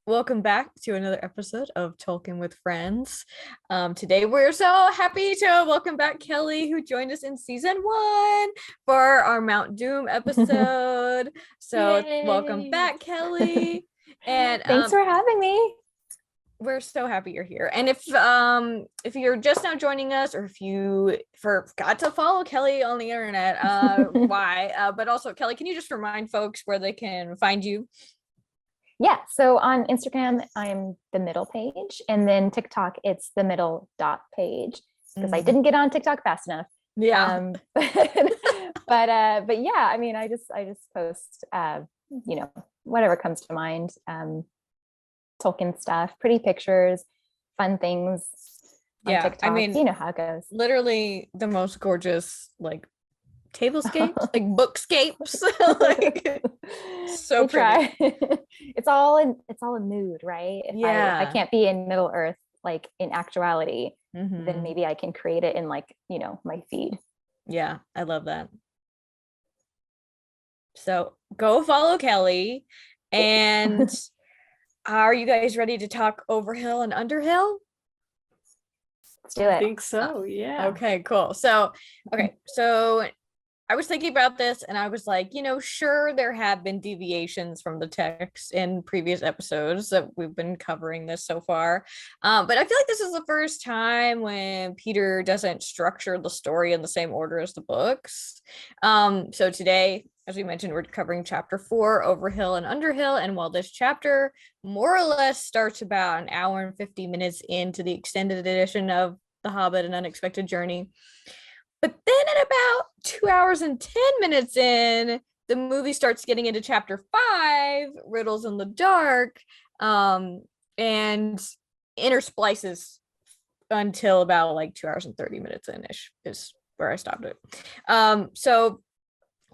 Welcome back to another episode of Tolkien with Friends. Today we're so happy to welcome back Kelly, who joined us in season 1 for our Mount Doom episode. So welcome back, Kelly. And thanks for having me. We're so happy you're here. And if you're just now joining us, or if you forgot to follow Kelly on the internet, why? But also, Kelly, can you just remind folks where they can find you? Yeah, so on Instagram, I'm the middle page, and then TikTok, it's the middle dot page because I didn't get on TikTok fast enough. Yeah. But yeah, I mean, I just post, whatever comes to mind, Tolkien stuff, pretty pictures, fun things on TikTok. I mean, you know how it goes. Literally the most gorgeous, like, tablescapes, like bookscapes, like so pretty. It's all in mood, right? If I can't be in Middle Earth, like in actuality, then maybe I can create it in, like, my feed. Yeah, I love that. So go follow Kelly. And are you guys ready to talk Overhill and Underhill? Let's do it. I think so. Yeah. Okay, cool. So I was thinking about this and I was like, sure, there have been deviations from the text in previous episodes that we've been covering this so far. But I feel like this is the first time when Peter doesn't structure the story in the same order as the books. So today, as we mentioned, we're covering chapter 4, Overhill and Underhill. And while this chapter more or less starts about an hour and 50 minutes into the extended edition of The Hobbit, An Unexpected Journey, but then at about 2 hours and 10 minutes in, the movie starts getting into chapter 5, Riddles in the Dark, and intersplices until about like 2 hours and 30 minutes in-ish is where I stopped it. So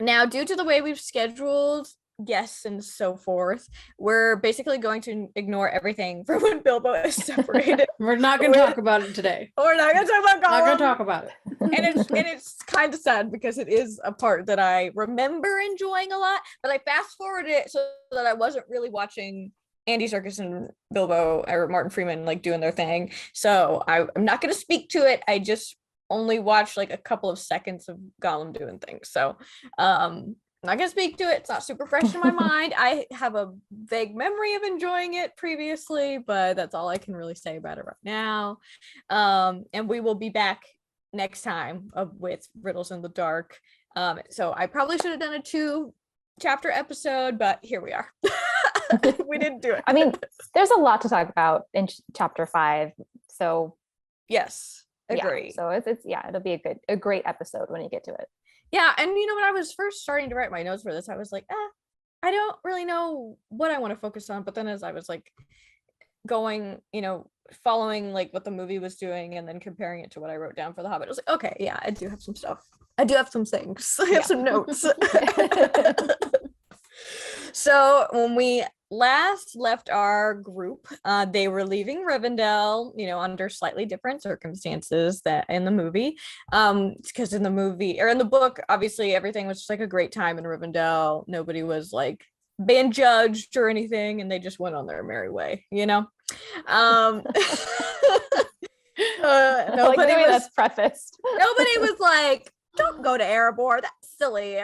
now, due to the way we've scheduled guests and so forth, we're basically going to ignore everything from when Bilbo is separated. We're not going to talk about it today. We're not going to talk about Gollum. Not going to talk about it. and it's kind of sad because it is a part that I remember enjoying a lot, but I fast forwarded it so that I wasn't really watching Andy Serkis and Bilbo or Martin Freeman like doing their thing. So I'm not going to speak to it. I just only watched like a couple of seconds of Gollum doing things. So I'm not gonna speak to it. It's not super fresh in my mind. I have a vague memory of enjoying it previously, but that's all I can really say about it right now. And we will be back next time with Riddles in the Dark. So I probably should have done a 2-chapter episode, but here we are. We didn't do it. I mean, there's a lot to talk about in chapter 5. So yes, agree. Yeah, so it's it'll be a great episode when you get to it. Yeah, and when I was first starting to write my notes for this, I was like, I don't really know what I want to focus on. But then as I was like going, following like what the movie was doing and then comparing it to what I wrote down for The Hobbit, I was like, okay, yeah, I do have some stuff. I do have some things. I have some notes. So when we last left our group, they were leaving Rivendell, under slightly different circumstances that in the movie. Because in the movie or in the book, obviously everything was just like a great time in Rivendell. Nobody was like being judged or anything, and they just went on their merry way, Nobody that's prefaced. Nobody was like, don't go to Erebor, that's silly.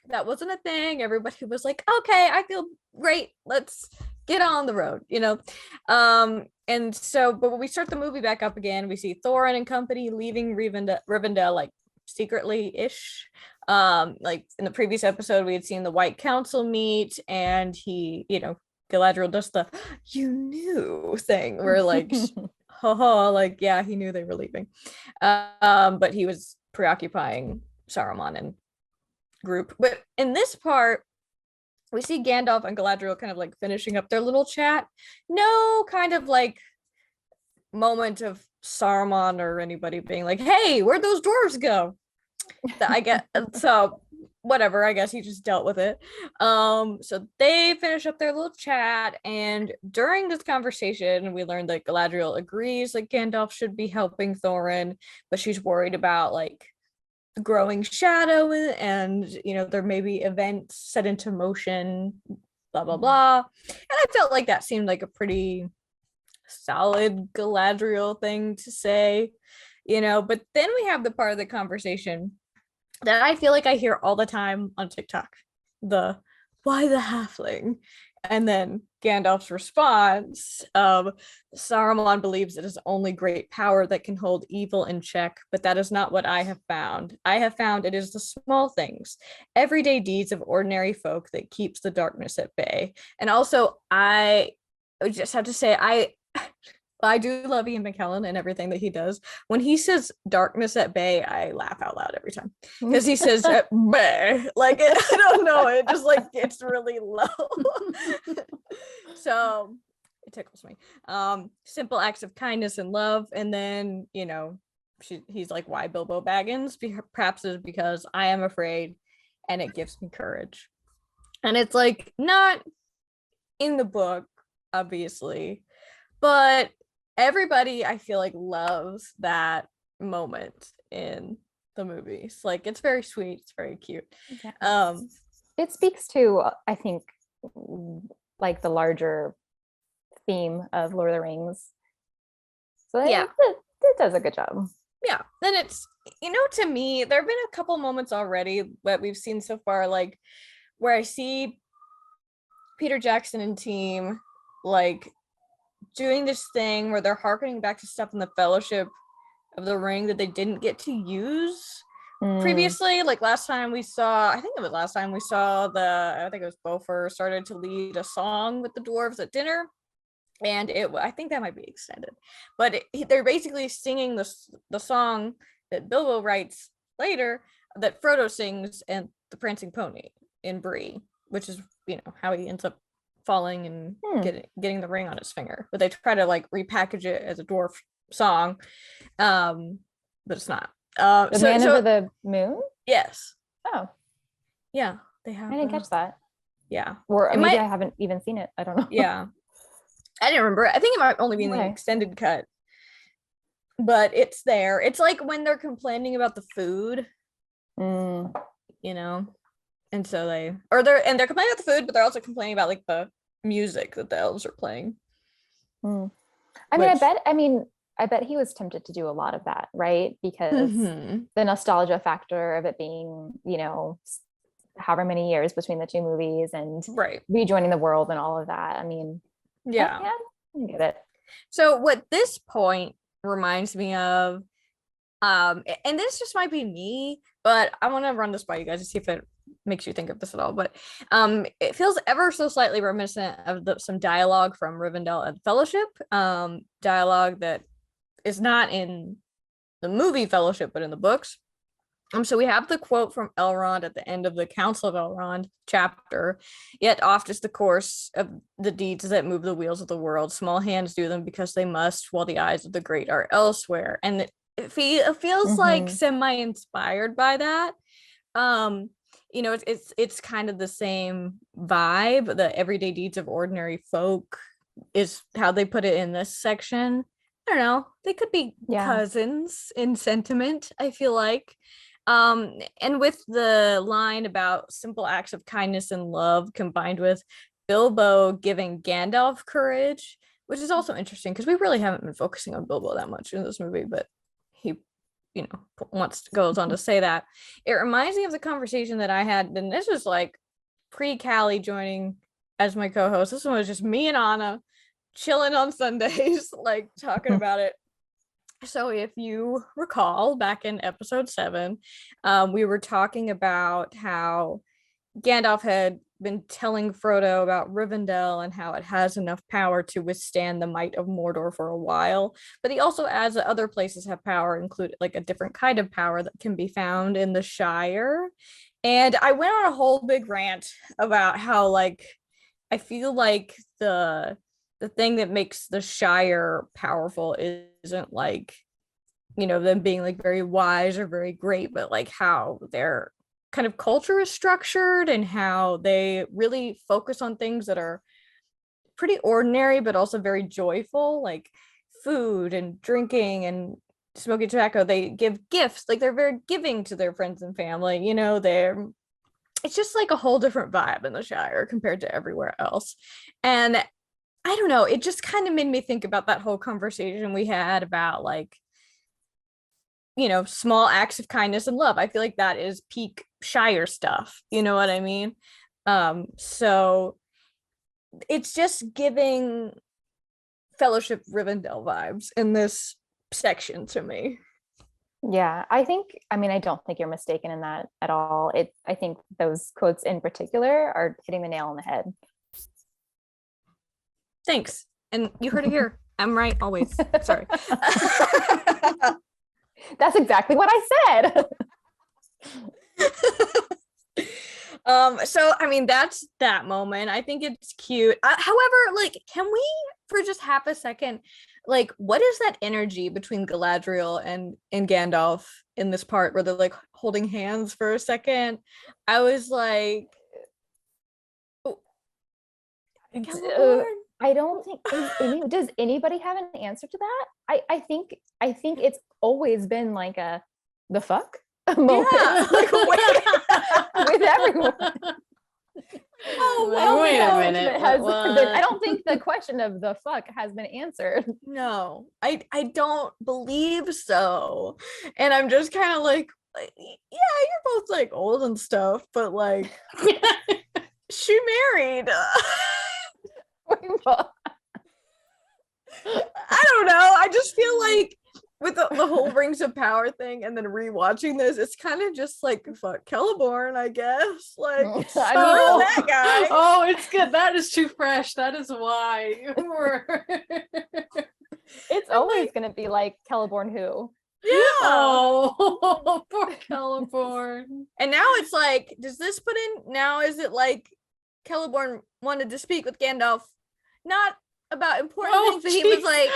That wasn't a thing. Everybody was like, okay, I feel great, let's get on the road, and so but when we start the movie back up again, we see Thorin and company leaving Rivendell like secretly-ish. Like in the previous episode we had seen the White Council meet, and he, Galadriel does the you knew thing where like haha, like yeah, he knew they were leaving, but he was preoccupying Saruman and group. But in this part, we see Gandalf and Galadriel kind of like finishing up their little chat. No kind of like moment of Saruman or anybody being like, hey, where'd those dwarves go? I get so whatever, I guess he just dealt with it. So they finish up their little chat, and during this conversation we learned that Galadriel agrees that Gandalf should be helping Thorin, but she's worried about like the growing shadow and there may be events set into motion blah blah blah. And I felt like that seemed like a pretty solid Galadriel thing to say, but then we have the part of the conversation that I feel like I hear all the time on TikTok. The why the halfling? And then Gandalf's response of Saruman believes it is only great power that can hold evil in check, but that is not what I have found. I have found it is the small things, everyday deeds of ordinary folk that keeps the darkness at bay. And also, I just have to say, I do love Ian McKellen and everything that he does. When he says darkness at bay, I laugh out loud every time because he says bay. Like, I don't know, it just like gets really low. So it tickles me. Simple acts of kindness and love. And then, he's like, why Bilbo Baggins? Perhaps it's because I am afraid and it gives me courage. And it's like not in the book, obviously, but everybody I feel like loves that moment in the movies. Like, it's very sweet, it's very cute. Yeah. It speaks to, I think, like the larger theme of Lord of the Rings. So it does a good job. Yeah. Then it's, to me, there have been a couple moments already that we've seen so far, like where I see Peter Jackson and team like doing this thing where they're harkening back to stuff in the Fellowship of the Ring that they didn't get to use previously. Like I think it was last time we saw I think it was Beaufort started to lead a song with the dwarves at dinner, and I think that might be extended, but they're basically singing the song that Bilbo writes later that Frodo sings and the Prancing Pony in Bree, which is how he ends up falling and getting the ring on his finger. But they try to like repackage it as a dwarf song, but it's not. The Man Over the Moon? Yes. Oh. Yeah, they have. I didn't catch that. Yeah. Or maybe I haven't even seen it. I don't know. Yeah. I didn't remember. I think it might only be in the extended cut. But it's there. It's like when they're complaining about the food. And so they're complaining about the food, but they're also complaining about like the music that the elves are playing. I bet he was tempted to do a lot of that, right? Because the nostalgia factor of it being, however many years between the two movies and rejoining the world and all of that. I mean, I get it. So what this point reminds me of, and this just might be me, but I want to run this by you guys to see if it makes you think of this at all, but it feels ever so slightly reminiscent of some dialogue from Rivendell and Fellowship, dialogue that is not in the movie Fellowship but in the books. So we have the quote from Elrond at the end of the Council of Elrond chapter. Yet oft is the course of the deeds that move the wheels of the world. Small hands do them because they must, while the eyes of the great are elsewhere. And it feels like semi-inspired by that. It's kind of the same vibe. The everyday deeds of ordinary folk is how they put it in this section. I don't know. They could be cousins in sentiment, I feel like. And with the line about simple acts of kindness and love combined with Bilbo giving Gandalf courage, which is also interesting because we really haven't been focusing on Bilbo that much in this movie, but he goes on to say that. It reminds me of the conversation that I had, and this was like pre-Callie joining as my co-host. This one was just me and Anna chilling on Sundays, like talking about it. So if you recall, back in episode 7, we were talking about how Gandalf had been telling Frodo about Rivendell and how it has enough power to withstand the might of Mordor for a while. But he also adds that other places have power, including like a different kind of power that can be found in the Shire. And I went on a whole big rant about how like I feel like the thing that makes the Shire powerful isn't like, them being like very wise or very great, but like how their kind of culture is structured and how they really focus on things that are pretty ordinary, but also very joyful, like food and drinking and smoking tobacco. They give gifts, like they're very giving to their friends and family, they're it's just like a whole different vibe in the Shire compared to everywhere else. And I don't know, it just kind of made me think about that whole conversation we had about like, you know, small acts of kindness and love. I feel like that is peak Shire stuff. You know what I mean? So it's just giving Fellowship Rivendell vibes in this section to me. Yeah, I don't think you're mistaken in that at all. I think those quotes in particular are hitting the nail on the head. Thanks. And you heard it here. I'm right always. Sorry. That's exactly what I said. So I mean, that's that moment. I think it's cute. However, like, can we for just half a second, like, what is that energy between Galadriel and Gandalf in this part where they're like holding hands for a second? I was like, oh, I don't think does anybody have an answer to that? I think it's always been like the fuck moment. Yeah, like, with everyone. Oh, well, wait a minute. I don't think the question of the fuck has been answered. No, I don't believe so. And I'm just kind of like, yeah, you're both like old and stuff, but like, she married. I don't know. I just feel like with the whole Rings of Power thing and then rewatching this, it's kind of just like, fuck Celeborn, I guess. Like, that guy. Oh, it's good. That is too fresh. That is why. It's always going to be like Celeborn who. Yeah. Oh, poor Celeborn. And now it's like, does this put in, now is it like Celeborn wanted to speak with Gandalf, not about important things, but he was like,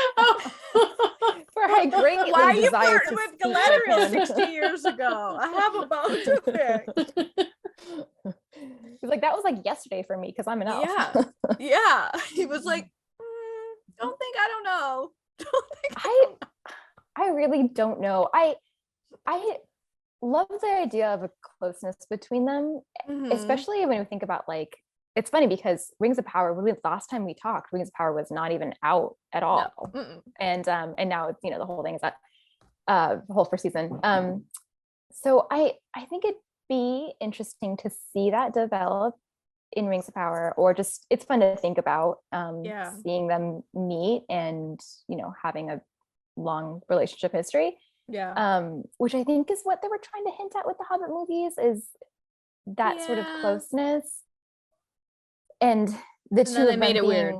for I greatly why are you desire flirting to with speak Galadriel him. 60 years ago? I have a bone to pick. He's like, that was like yesterday for me because I'm an elf. Yeah. He was like, don't think I don't know. I really don't know. I love the idea of a closeness between them, especially when we think about like, it's funny because Rings of Power, when last time we talked, Rings of Power was not even out at all. No. And now it's, you know, the whole thing is that the whole first season. So I think it'd be interesting to see that develop in Rings of Power, or just, it's fun to think about seeing them meet and, you know, having a long relationship history. Which I think is what they were trying to hint at with the Hobbit movies, is that sort of closeness. And the two of them made it being, weird.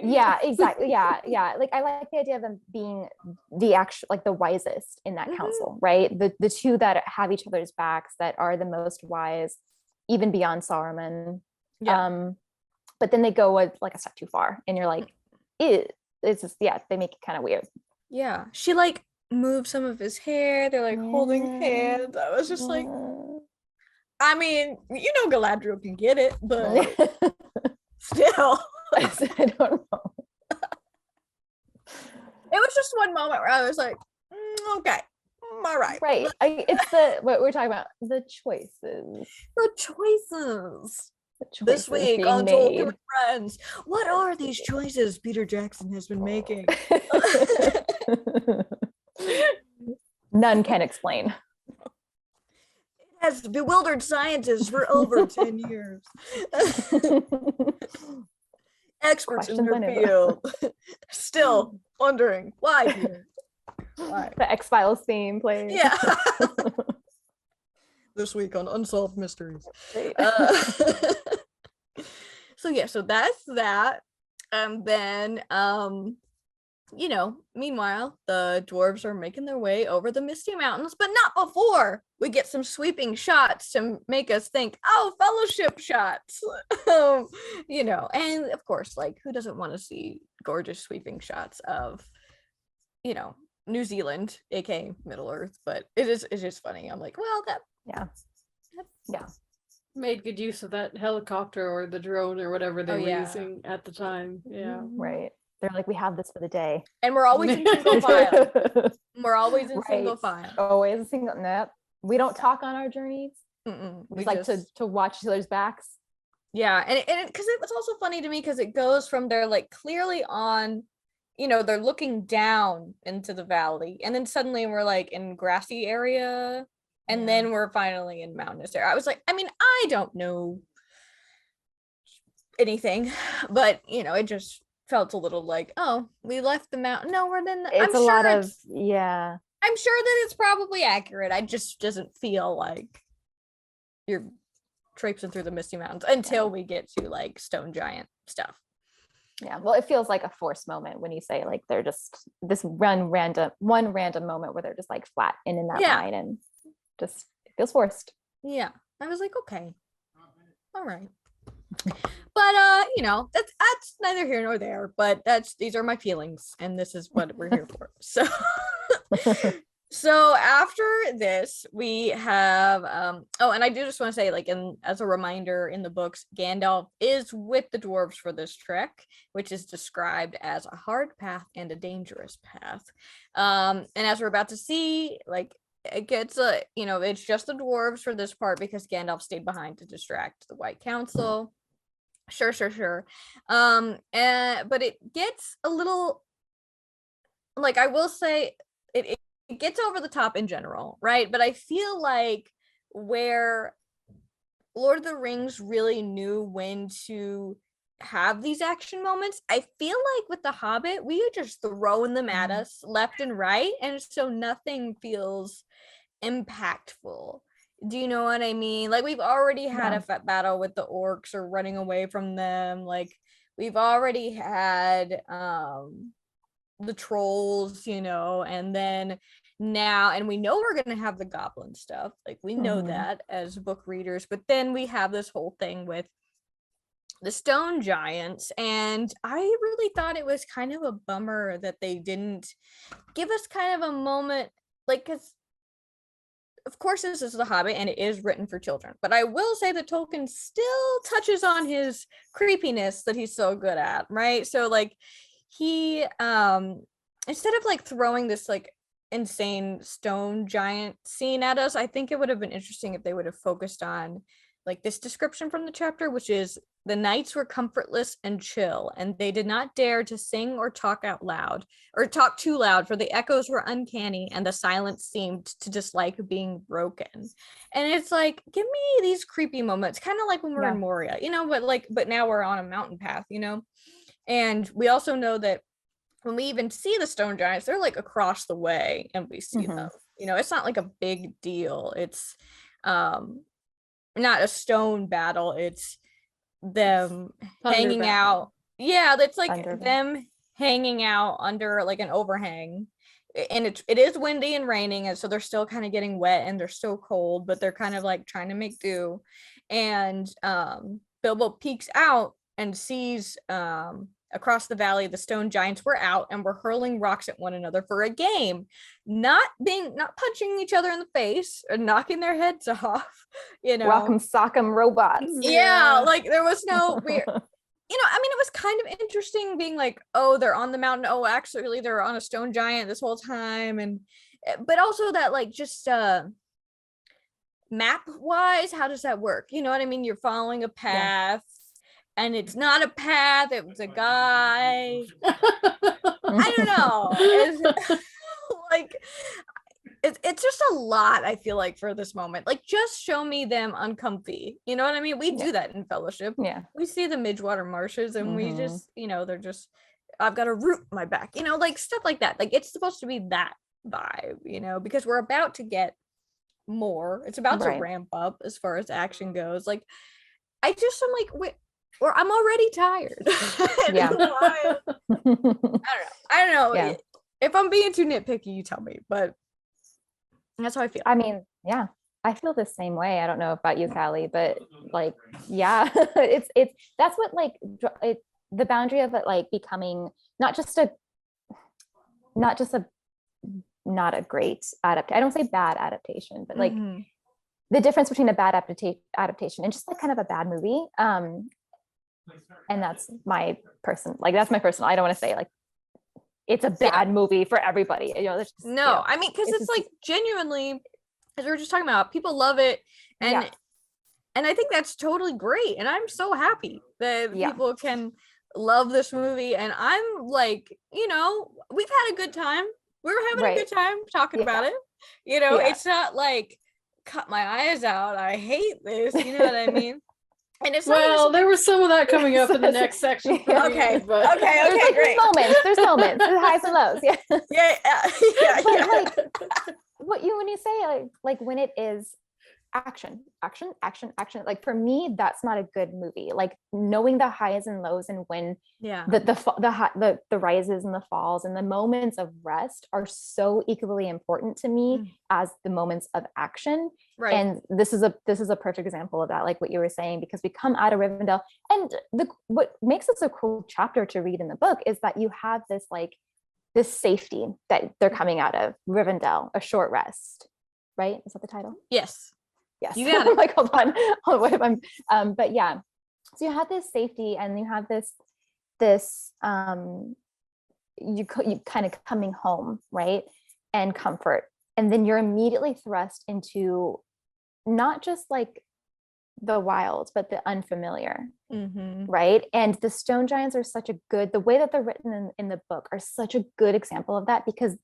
Yeah, exactly. Yeah. Like, I like the idea of them being the actual, like, the wisest in that council, right? The two that have each other's backs, that are the most wise, even beyond Saruman. But then they go like a step too far, and you're like, it's just, they make it kind of weird. Yeah, she like moved some of his hair. They're like holding hands. I was just like, I mean, you know, Galadriel can get it, but still, I don't know. It was just one moment where I was like, okay, all right. Right. It's what we're talking about, the choices. This week on Tolkien with Friends. What are these choices Peter Jackson has been making? None can explain. Has bewildered scientists for over 10 years. Experts in their field still wondering why, Peter. Why? The X-Files theme plays. Yeah. This week on Unsolved Mysteries. So that's that. And then you know, meanwhile, the dwarves are making their way over the Misty Mountains, but not before we get some sweeping shots to make us think, oh, fellowship shots. You know, and of course, like, who doesn't want to see gorgeous sweeping shots of, you know, New Zealand, aka Middle Earth? But it's just funny. I'm like, well, that made good use of that helicopter or the drone or whatever they were using at the time. Yeah, right. They're like, we have this for the day, and we're always in single file. We're always in single file. Always single. Nope. We don't talk on our journeys. We like to watch each other's backs. Yeah, and because it was also funny to me because it goes from they're like clearly on, they're looking down into the valley, and then suddenly we're like in grassy area, and then we're finally in mountainous area. I was like, I mean, I don't know anything, but it just felt a little like, oh, we left the mountain. No, we're in. It's I'm lot of yeah. I'm sure that it's probably accurate. I just doesn't feel like you're traipsing through the Misty Mountains until we get to like stone giant stuff. Yeah, well, it feels like a forced moment when you say like they're just this one random moment where they're just like flat in that line, and just it feels forced. Yeah, I was like, okay, all right, but that's neither here nor there. But these are my feelings, and this is what we're here for. So. So after this, we have and I do just want to say, like, as a reminder, in the books, Gandalf is with the dwarves for this trek, which is described as a hard path and a dangerous path. And as we're about to see, like, it gets it's just the dwarves for this part because Gandalf stayed behind to distract the White Council. Sure. But it gets a little, like, I will say it gets over the top in general, right? But I feel like where Lord of the Rings really knew when to have these action moments, I feel like with The Hobbit, we are just throwing them at us left and right, and so nothing feels impactful. Do you know what I mean? Like, we've already had a battle with the orcs or running away from them. Like, we've already had the trolls, and then now, and we know we're going to have the goblin stuff, like we know that as book readers, but then we have this whole thing with the stone giants, and I really thought it was kind of a bummer that they didn't give us kind of a moment, like, because of course this is The Hobbit and it is written for children, but I will say that Tolkien still touches on his creepiness that he's so good at, right? So like he instead of like throwing this like insane stone giant scene at us, I think it would have been interesting if they would have focused on like this description from the chapter, which is the nights were comfortless and chill, and they did not dare to sing or talk out loud or talk too loud, for the echoes were uncanny and the silence seemed to dislike being broken. And it's like, give me these creepy moments, kind of like when we're in Moria, but now we're on a mountain path, and we also know that when we even see the stone giants, they're like across the way and we see them, it's not like a big deal. It's not a stone battle. It's them hanging out. Yeah, it's like them hanging out under like an overhang. And it is windy and raining, and so they're still kind of getting wet and they're so cold, but they're kind of like trying to make do. And Bilbo peeks out and sees across the valley the stone giants were out and were hurling rocks at one another for a game, not punching each other in the face or knocking their heads off, Rock'em sock'em robots. Like there was no weird I mean, it was kind of interesting being like, oh, they're on the mountain, oh, actually they're on a stone giant this whole time, and but also that like just map wise, how does that work? You know what I mean? You're following a path. And it's not a path, it was a guy. I don't know. It's like it's just a lot, I feel like, for this moment. Like, just show me them uncomfy. You know what I mean? We do that in Fellowship. Yeah. We see the Midgewater Marshes and we just, they're just, I've got a root in my back, like stuff like that. Like, it's supposed to be that vibe, because we're about to get more. It's about to ramp up as far as action goes. Like, I just am like, wait, or I'm already tired. I don't know. Yeah. If I'm being too nitpicky, you tell me, but that's how I feel. I mean, yeah, I feel the same way. I don't know about you, Callie, but like, yeah, it's that's what like the boundary of it, like becoming not a great adaptation. I don't say bad adaptation, but like the difference between a bad adaptation and just like kind of a bad movie. And that's my personal, I don't want to say like it's a bad movie for everybody. I mean, because it's like genuinely, as we were just talking about, people love it, and And I think that's totally great. And I'm so happy that people can love this movie. And I'm like, you know, we've had a good time. We're having a good time talking about it. You know, it's not like cut my eyes out, I hate this. You know what I mean? And it's there was some of that coming up in the next section. Okay, okay, great. There's moments, there's highs and lows. Yeah. Yeah. Like, when you say like when it is action, like for me, that's not a good movie. Like knowing the highs and lows and when the rises and the falls and the moments of rest are so equally important to me as the moments of action. Right. And this is a perfect example of that, like what you were saying, because we come out of Rivendell, and what makes this a cool chapter to read in the book is that you have this safety that they're coming out of Rivendell, a short rest, right? Is that the title? Yes. You got it. Like, hold on, what am I? But yeah, so you have this safety, and you have this you kind of coming home, right, and comfort, and then you're immediately thrust into not just like the wild, but the unfamiliar, right? And the stone giants are the way that they're written in the book are such a good example of that, because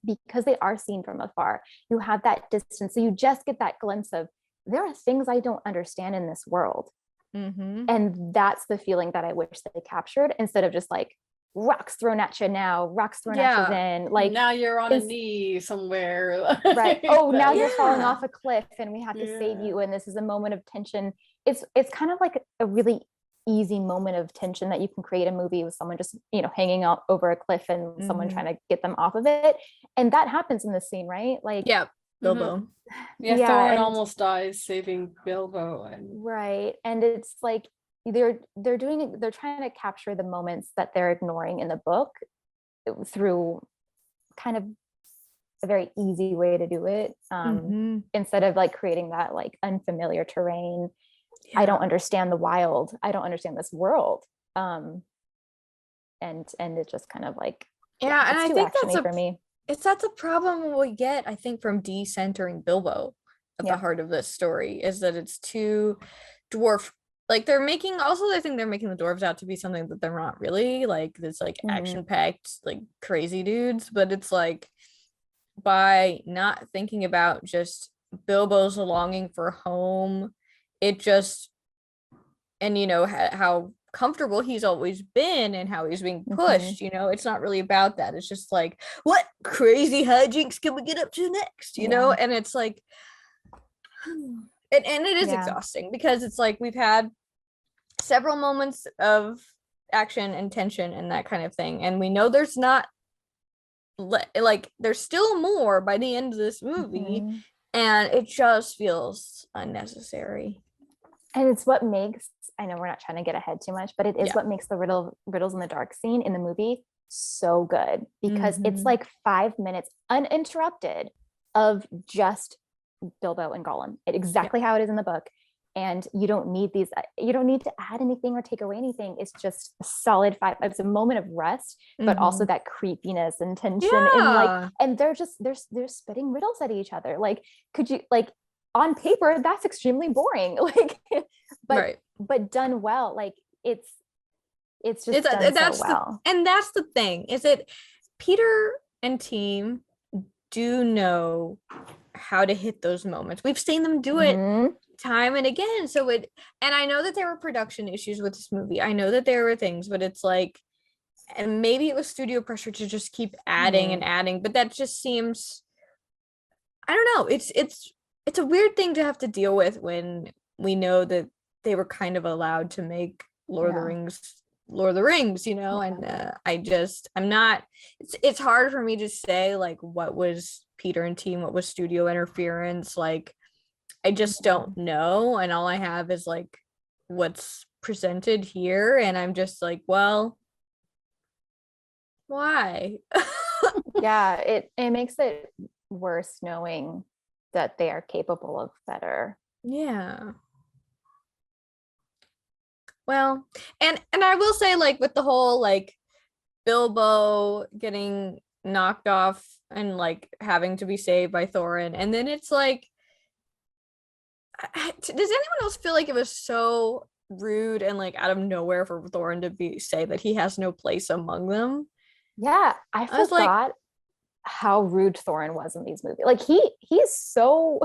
they are seen from afar. You have that distance, so you just get that glimpse of, there are things I don't understand in this world. And that's the feeling that I wish they captured, instead of just like rocks thrown at you now, rocks thrown at you then. Like now you're on a knee somewhere. Right. Oh, now you're falling off a cliff and we have to save you. And this is a moment of tension. It's kind of like a really easy moment of tension that you can create a movie with someone just, hanging out over a cliff and someone trying to get them off of it. And that happens in this scene, right? Like, Bilbo. Thorin almost dies saving Bilbo. Right. And it's like they're trying to capture the moments that they're ignoring in the book through kind of a very easy way to do it, instead of like creating that like unfamiliar terrain. I don't understand the wild, I don't understand this world, and it's just kind of like and I think that's for me. That's a problem we get, I think, from decentering Bilbo at the heart of this story, is that it's too dwarf. Like I think they're making the dwarves out to be something that they're not really, like this like action-packed, like crazy dudes. But it's like, by not thinking about just Bilbo's longing for home, it just, and how comfortable he's always been and how he's being pushed, it's not really about that. It's just like, what crazy hijinks can we get up to next, know? And it's like, and it is exhausting, because it's like we've had several moments of action and tension and that kind of thing, and we know there's not like there's still more by the end of this movie, and it just feels unnecessary. And it's what makes, I know we're not trying to get ahead too much, but it is what makes the riddles in the dark scene in the movie so good, because it's like 5 minutes uninterrupted of just Bilbo and Gollum, exactly how it is in the book. And you don't need to add anything or take away anything. It's just a solid 5. It's a moment of rest, but also that creepiness and tension, and they're spitting riddles at each other. Like, could you, like, on paper that's extremely boring, like, but done well. Like it's just done so well. And that's the thing, is that Peter and team do know how to hit those moments. We've seen them do it time and again. And I know that there were production issues with this movie. I know that there were things, but it's like, and maybe it was studio pressure to just keep adding and adding, but that just seems, I don't know. It's a weird thing to have to deal with when we know that they were kind of allowed to make Lord of the Rings, and I'm not, it's hard for me to say like what was Peter and team, what was studio interference, like I just don't know, and all I have is like what's presented here, and I'm just like, well, why? It makes it worse knowing that they are capable of better. Well, and I will say, like, with the whole like Bilbo getting knocked off and like having to be saved by Thorin, and then it's like, does anyone else feel like it was so rude and like out of nowhere for Thorin to say that he has no place among them? Yeah, I was like, forgot how rude Thorin was in these movies. Like he's so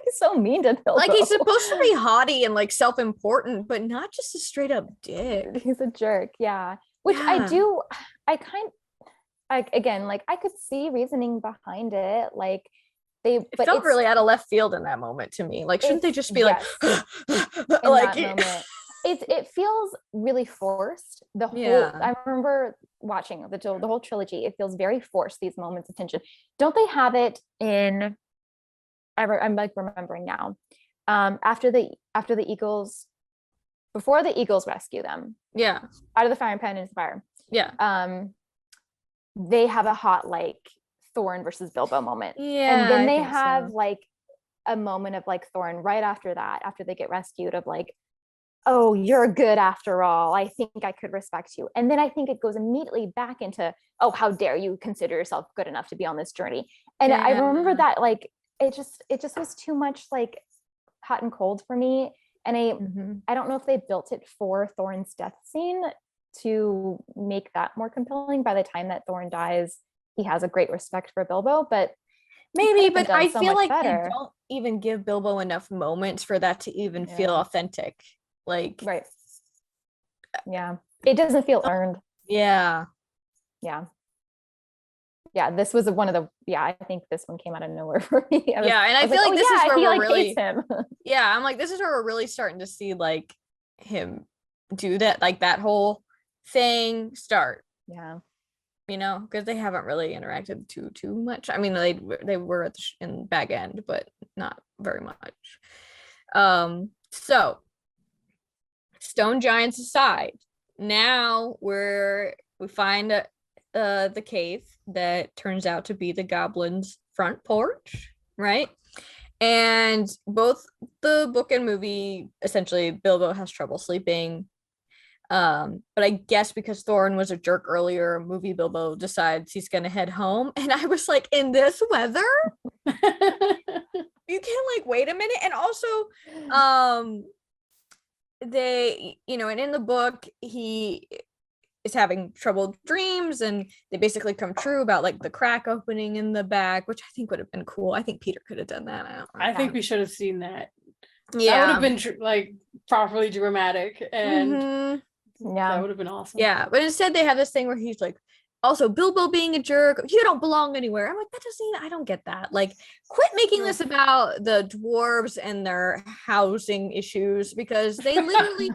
he's so mean to Bilbo. Like he's supposed to be haughty and like self-important, but not just a straight up dick. He's a jerk, yeah. Which again, like I could see reasoning behind it. Like it felt really out of left field in that moment to me. Like, shouldn't they just be like like that moment? It feels really forced. The whole I remember watching the whole trilogy. It feels very forced, these moments of tension. Don't they have it in I'm like remembering now. After the eagles, before the eagles rescue them. Yeah. Out of the fire and pen into the fire. Yeah. They have a hot like Thorin versus Bilbo moment. Yeah. And then they have like a moment of like Thorin right after that, after they get rescued, of like, oh, you're good after all. I think I could respect you. And then I think it goes immediately back into, oh, how dare you consider yourself good enough to be on this journey. And I remember that like it just was too much like hot and cold for me. And I don't know if they built it for Thorin's death scene to make that more compelling. By the time that Thorin dies, he has a great respect for Bilbo, but maybe, but I feel like they don't even give Bilbo enough moments for that to even feel authentic. Like, right. Yeah. It doesn't feel earned. Yeah. Yeah. Yeah. This was one of the, I think this one came out of nowhere for me. And I feel like this is where we're really, him. Yeah. I'm like, this is where we're really starting to see like him do that, like that whole thing start. Yeah. You know, because they haven't really interacted too much. I mean, they were at in Bag End, but not very much. So stone giants aside, now we find the cave that turns out to be the goblins' front porch, right? And both the book and movie, essentially, Bilbo has trouble sleeping. But I guess because Thorin was a jerk earlier, movie Bilbo decides he's gonna head home. And I was like, in this weather? You can like wait a minute. And also, they, and in the book, he is having troubled dreams and they basically come true about like the crack opening in the back, which I think would have been cool. I think Peter could have done that. I think we should have seen that. Yeah. That would have been like properly dramatic and that would have been awesome. Yeah, but instead they have this thing where he's like, also Bilbo being a jerk, you don't belong anywhere. I'm like, I don't get that. Like, quit making this about the dwarves and their housing issues, because they literally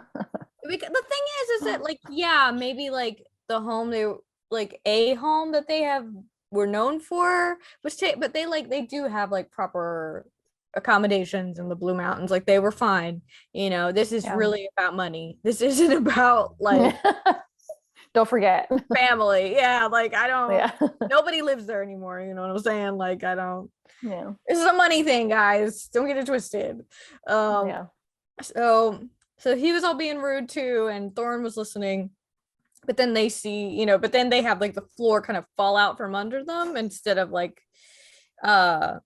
the thing is that like, yeah, maybe like the home a home that they were known for was but they do have like proper accommodations in the Blue Mountains. Like, they were fine. This is really about money. This isn't about like don't forget family. Yeah, like nobody lives there anymore, you know what I'm saying? Like, I don't. Yeah, this is a money thing, guys, don't get it twisted. So he was all being rude too, and Thorin was listening, but then they see, but then they have like the floor kind of fall out from under them instead of like the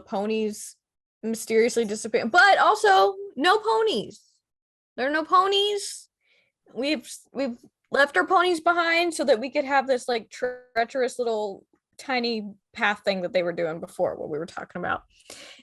ponies mysteriously disappear. But also no ponies. There are no ponies. We've left our ponies behind so that we could have this like treacherous little tiny path thing that they were doing before, what we were talking about.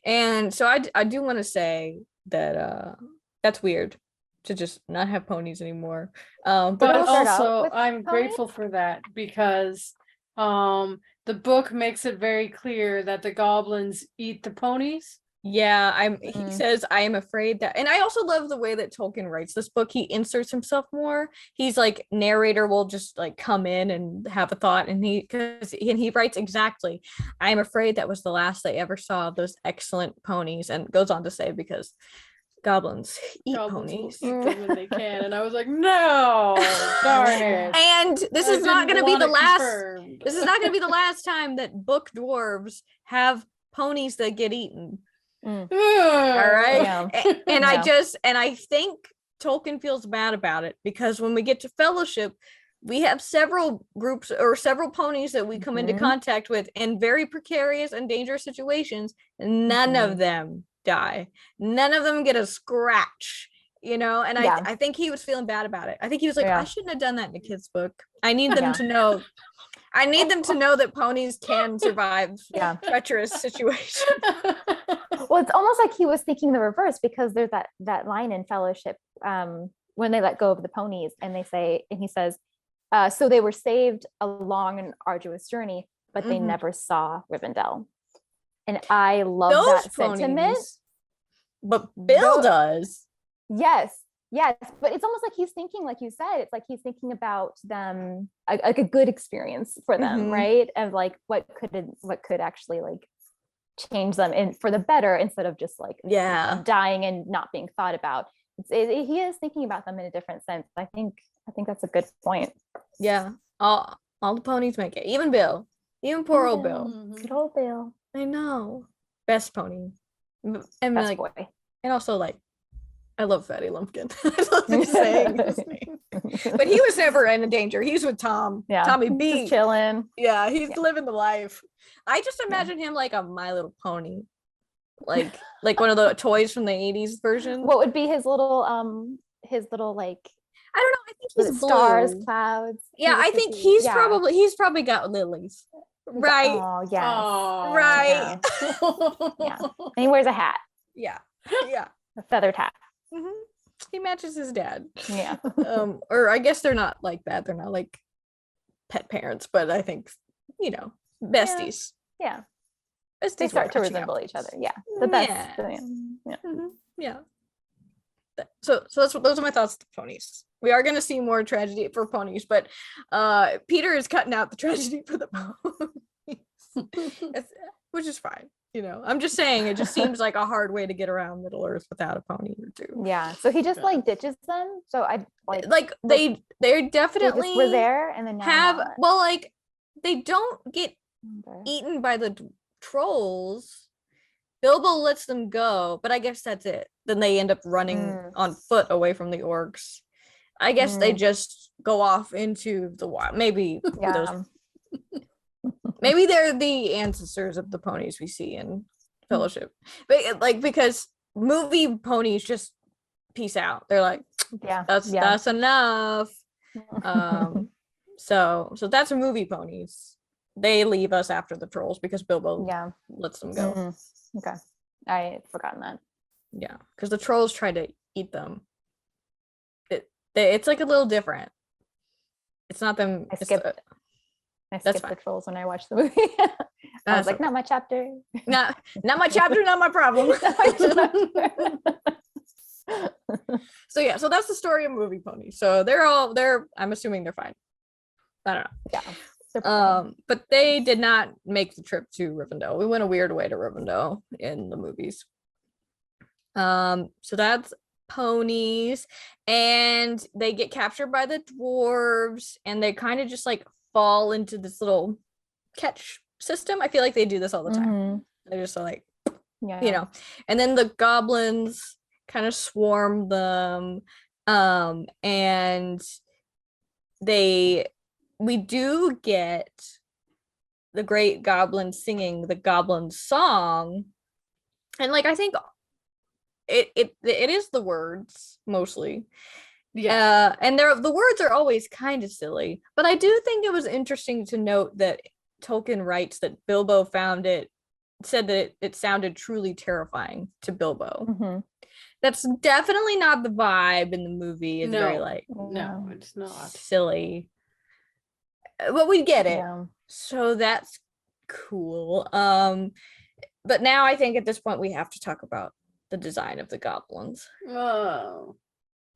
And so I do want to say that that's weird to just not have ponies anymore. But also I'm grateful for that, because the book makes it very clear that the goblins eat the ponies. Yeah, he says, I am afraid that, and I also love the way that Tolkien writes this book. He inserts himself more. He's like, narrator will just like come in and have a thought, and he writes exactly, I am afraid that was the last they ever saw of those excellent ponies, and goes on to say, because goblins eat ponies. Eat them when they can. And I was like, no, darn it. And this is not going to be the last time that book dwarves have ponies that get eaten. All right. Yeah. And I think Tolkien feels bad about it, because when we get to Fellowship, we have several groups or several ponies that we come into contact with in very precarious and dangerous situations, and none of them die. None of them get a scratch, and I think he was feeling bad about it. I think he was like, I shouldn't have done that in the kids' book. I need them to know. I need them to know that ponies can survive treacherous situations. Well, it's almost like he was thinking the reverse, because there's that line in Fellowship when they let go of the ponies, and he says, so they were saved a long and arduous journey, but they never saw Rivendell. And I love that sentiment. But Bill does. Yes, but it's almost like he's thinking, like you said, it's like he's thinking about them, like a good experience for them, right? Of like what could actually like change them and for the better, instead of just like dying and not being thought about. He is thinking about them in a different sense. I think that's a good point. Yeah, all the ponies make it, even Bill, even poor old Bill. Good old Bill. I know, best pony, and best like boy. And also, like, I love Fatty Lumpkin. I love saying his name. But he was never in danger. He's with Tom. Yeah. Tommy B. Just chilling. Yeah, he's living the life. I just imagine him like a My Little Pony. Like one of the toys from the 80s version. What would be his little like, I don't know. I think he's stars, blue. Clouds. Yeah, I think he's probably got lilies. Right. Oh, yeah. Right. Yeah. And he wears a hat. Yeah. A feathered hat. Mm-hmm. He matches his dad. Yeah. Or I guess they're not like that. They're not like pet parents, but I think, besties. Yeah. Besties, they start to resemble each other. Yeah. The best. Yeah. Mm-hmm. Yeah. So those are my thoughts on ponies. We are going to see more tragedy for ponies, but Peter is cutting out the tragedy for the ponies, which is fine. I'm just saying, it just seems like a hard way to get around Middle Earth without a pony or two. Yeah. So he just like ditches them. So I like they definitely were there, and then now they don't get eaten by the trolls. Bilbo lets them go, but I guess that's it. Then they end up running on foot away from the orcs. I guess they just go off into the wild. Maybe maybe they're the ancestors of the ponies we see in Fellowship. But because movie ponies just peace out. They're like, that's enough. So that's movie ponies. They leave us after the trolls because Bilbo lets them go. Okay. I had forgotten that. Yeah, because the trolls try to eat them. It's like a little different. It's not them. I skipped the trolls when I watched the movie. I was like, not my chapter. Not my chapter, not my problem. So that's the story of movie ponies. So I'm assuming they're fine. I don't know. Yeah. But they did not make the trip to Rivendell. We went a weird way to Rivendell in the movies. So that's ponies, and they get captured by the dwarves, and they kind of just like fall into this little catch system. I feel like they do this all the time. They're just like, and then the goblins kind of swarm them, and we do get the great goblin singing the goblin song, and like I think it is the words mostly, and the words are always kind of silly, but I do think it was interesting to note that Tolkien writes that Bilbo said that it sounded truly terrifying to Bilbo. That's definitely not the vibe in the movie. It's very like, no, it's not silly. But we get it. So that's cool. But now I think at this point we have to talk about the design of the goblins. Oh.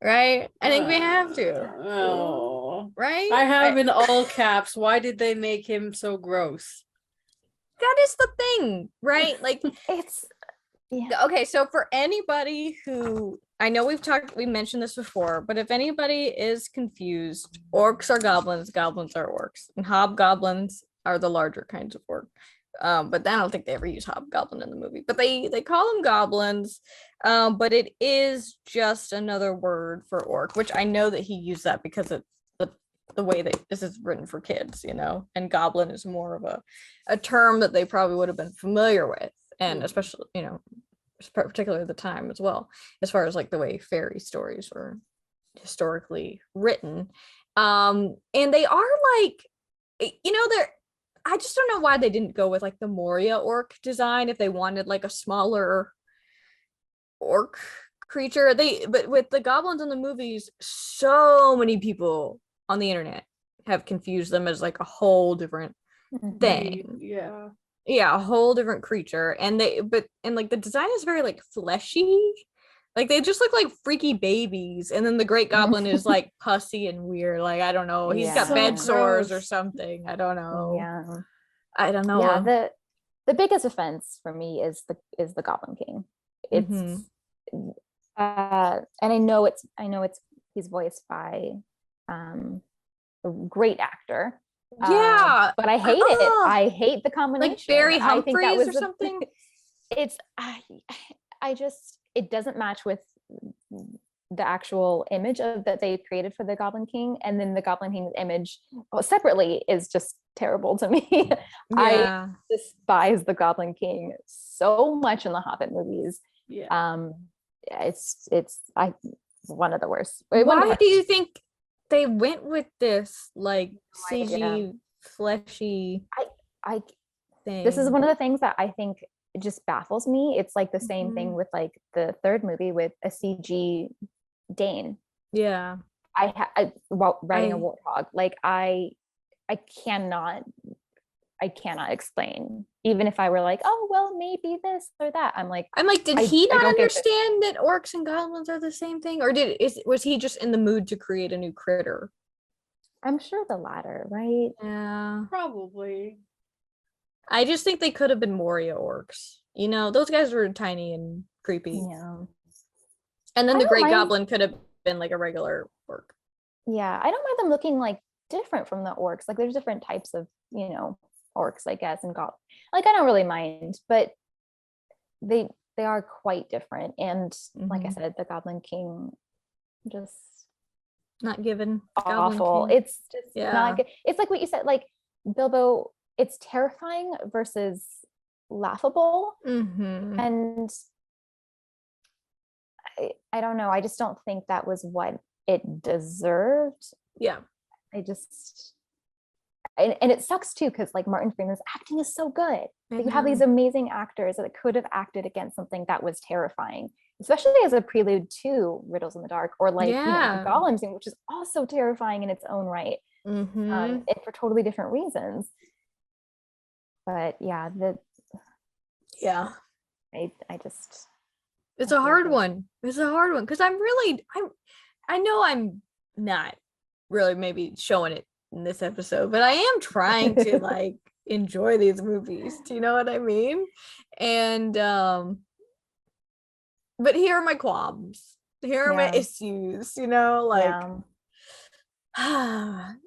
Right? I think we have to. Oh. Right? I have in all caps, why did they make him so gross? That is the thing, right? Like it's okay, so for anybody who, I know we mentioned this before, but if anybody is confused, orcs are goblins, goblins are orcs, and hobgoblins are the larger kinds of orc. But I don't think they ever use hobgoblin in the movie, but they call them goblins. But it is just another word for orc, which I know that he used that because it's the way that this is written for kids, and goblin is more of a term that they probably would have been familiar with, and especially particularly at the time as well, as far as like the way fairy stories were historically written. And they are like, they're, I just don't know why they didn't go with like the Moria orc design if they wanted like a smaller orc creature. But with the goblins in the movies, so many people on the internet have confused them as like a whole different thing. Yeah, a whole different creature. And like the design is very like fleshy. Like they just look like freaky babies. And then the Great Goblin is like pussy and weird. Like, I don't know. He's got bed sores or something. I don't know. Yeah. I don't know. Yeah, the biggest offense for me is the Goblin King. It's and I know it's he's voiced by a great actor. Yeah. But I hate it. I hate the combination. Like Barry Humphries I think that was or something. It's I just, it doesn't match with the actual image that they created for the Goblin King, and then the Goblin King's image separately is just terrible to me. I despise the Goblin King so much in the Hobbit movies. It's one of the worst. Why do you think they went with this like CG fleshy I thing? This is one of the things that I think just baffles me. It's like the same thing with like the third movie with a CG Dane. Yeah. While riding a warthog. Like I cannot explain. Even if I were like, oh well, maybe this or that. I'm like, did he not understand that orcs and goblins are the same thing? Or was he just in the mood to create a new critter? I'm sure the latter, right? Yeah. Probably. I just think they could have been Moria orcs. Those guys were tiny and creepy. Yeah. And then the Great Goblin could have been like a regular orc. Yeah, I don't mind them looking like different from the orcs. Like there's different types of, orcs, I guess, and goblins. Like I don't really mind, but they are quite different. And like I said, the Goblin King just not given. Awful. It's just not good. It's like what you said, like Bilbo, it's terrifying versus laughable. And I don't know. I just don't think that was what it deserved. Yeah. And it sucks too, because like Martin Freeman's acting is so good. You have these amazing actors that could have acted against something that was terrifying, especially as a prelude to Riddles in the Dark, or like the Gollum scene, which is also terrifying in its own right, and for totally different reasons. But I just it's a hard one. It's a hard one because I know I'm not really maybe showing it in this episode, but I am trying to like enjoy these movies. Do you know what I mean? And but here are my qualms. Here are my issues,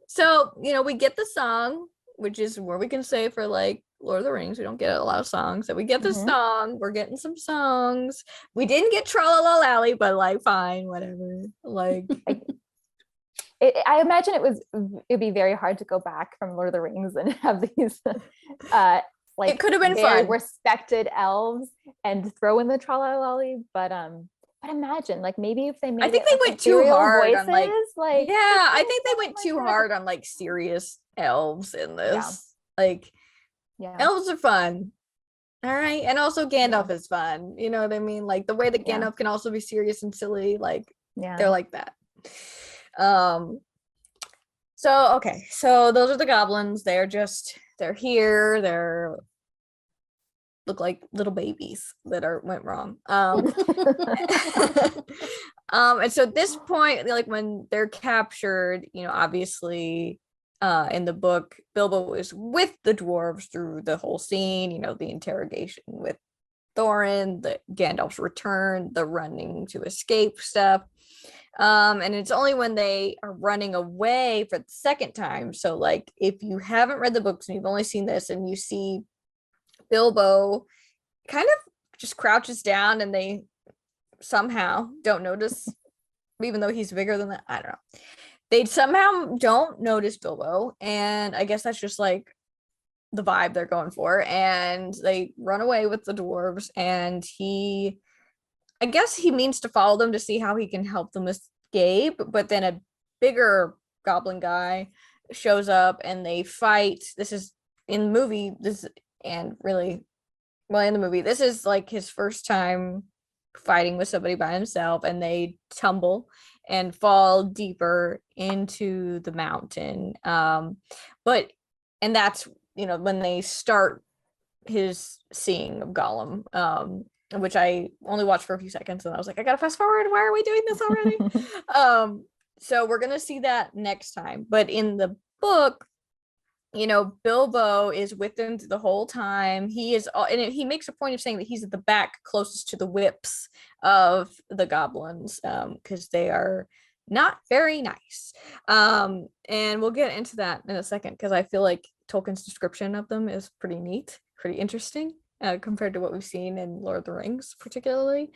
so we get the song, which is where we can say for like Lord of the Rings, we don't get a lot of songs. So we get the song. We're getting some songs. We didn't get Tra-la-la Lally, but like fine, whatever. Like I imagine it'd be very hard to go back from Lord of the Rings and have these like it could have been fun, respected elves and throw in the Tra-la-la, but imagine like maybe if they made I think they went too hard voices, on like I think they went too hard on like serious elves in this. Elves are fun. All right. And also Gandalf is fun. You know what I mean? Like the way that Gandalf can also be serious and silly, like they're like that. So those are the goblins. They're here. They're look like little babies that went wrong. And so at this point, like when they're captured, obviously in the book, Bilbo is with the dwarves through the whole scene, the interrogation with Thorin, the Gandalf's return, the running to escape stuff. And it's only when they are running away for the second time. So like if you haven't read the books and you've only seen this and you see Bilbo kind of just crouches down and they somehow don't notice, even though he's bigger than that, I don't know. They somehow don't notice Bilbo, and I guess that's just like the vibe they're going for, and they run away with the dwarves, and he I guess he means to follow them to see how he can help them escape, but then a bigger goblin guy shows up and they fight. This is in the movie, in the movie, this is like his first time fighting with somebody by himself, and they tumble and fall deeper into the mountain. And that's, when they start his seeing of Gollum, which I only watched for a few seconds, and I was like, I gotta fast forward. Why are we doing this already? So we're gonna see that next time. But in the book, Bilbo is with them the whole time. He is, and he makes a point of saying that he's at the back closest to the whips of the goblins, because they are not very nice. And we'll get into that in a second, because I feel like Tolkien's description of them is pretty neat, pretty interesting, compared to what we've seen in Lord of the Rings, particularly.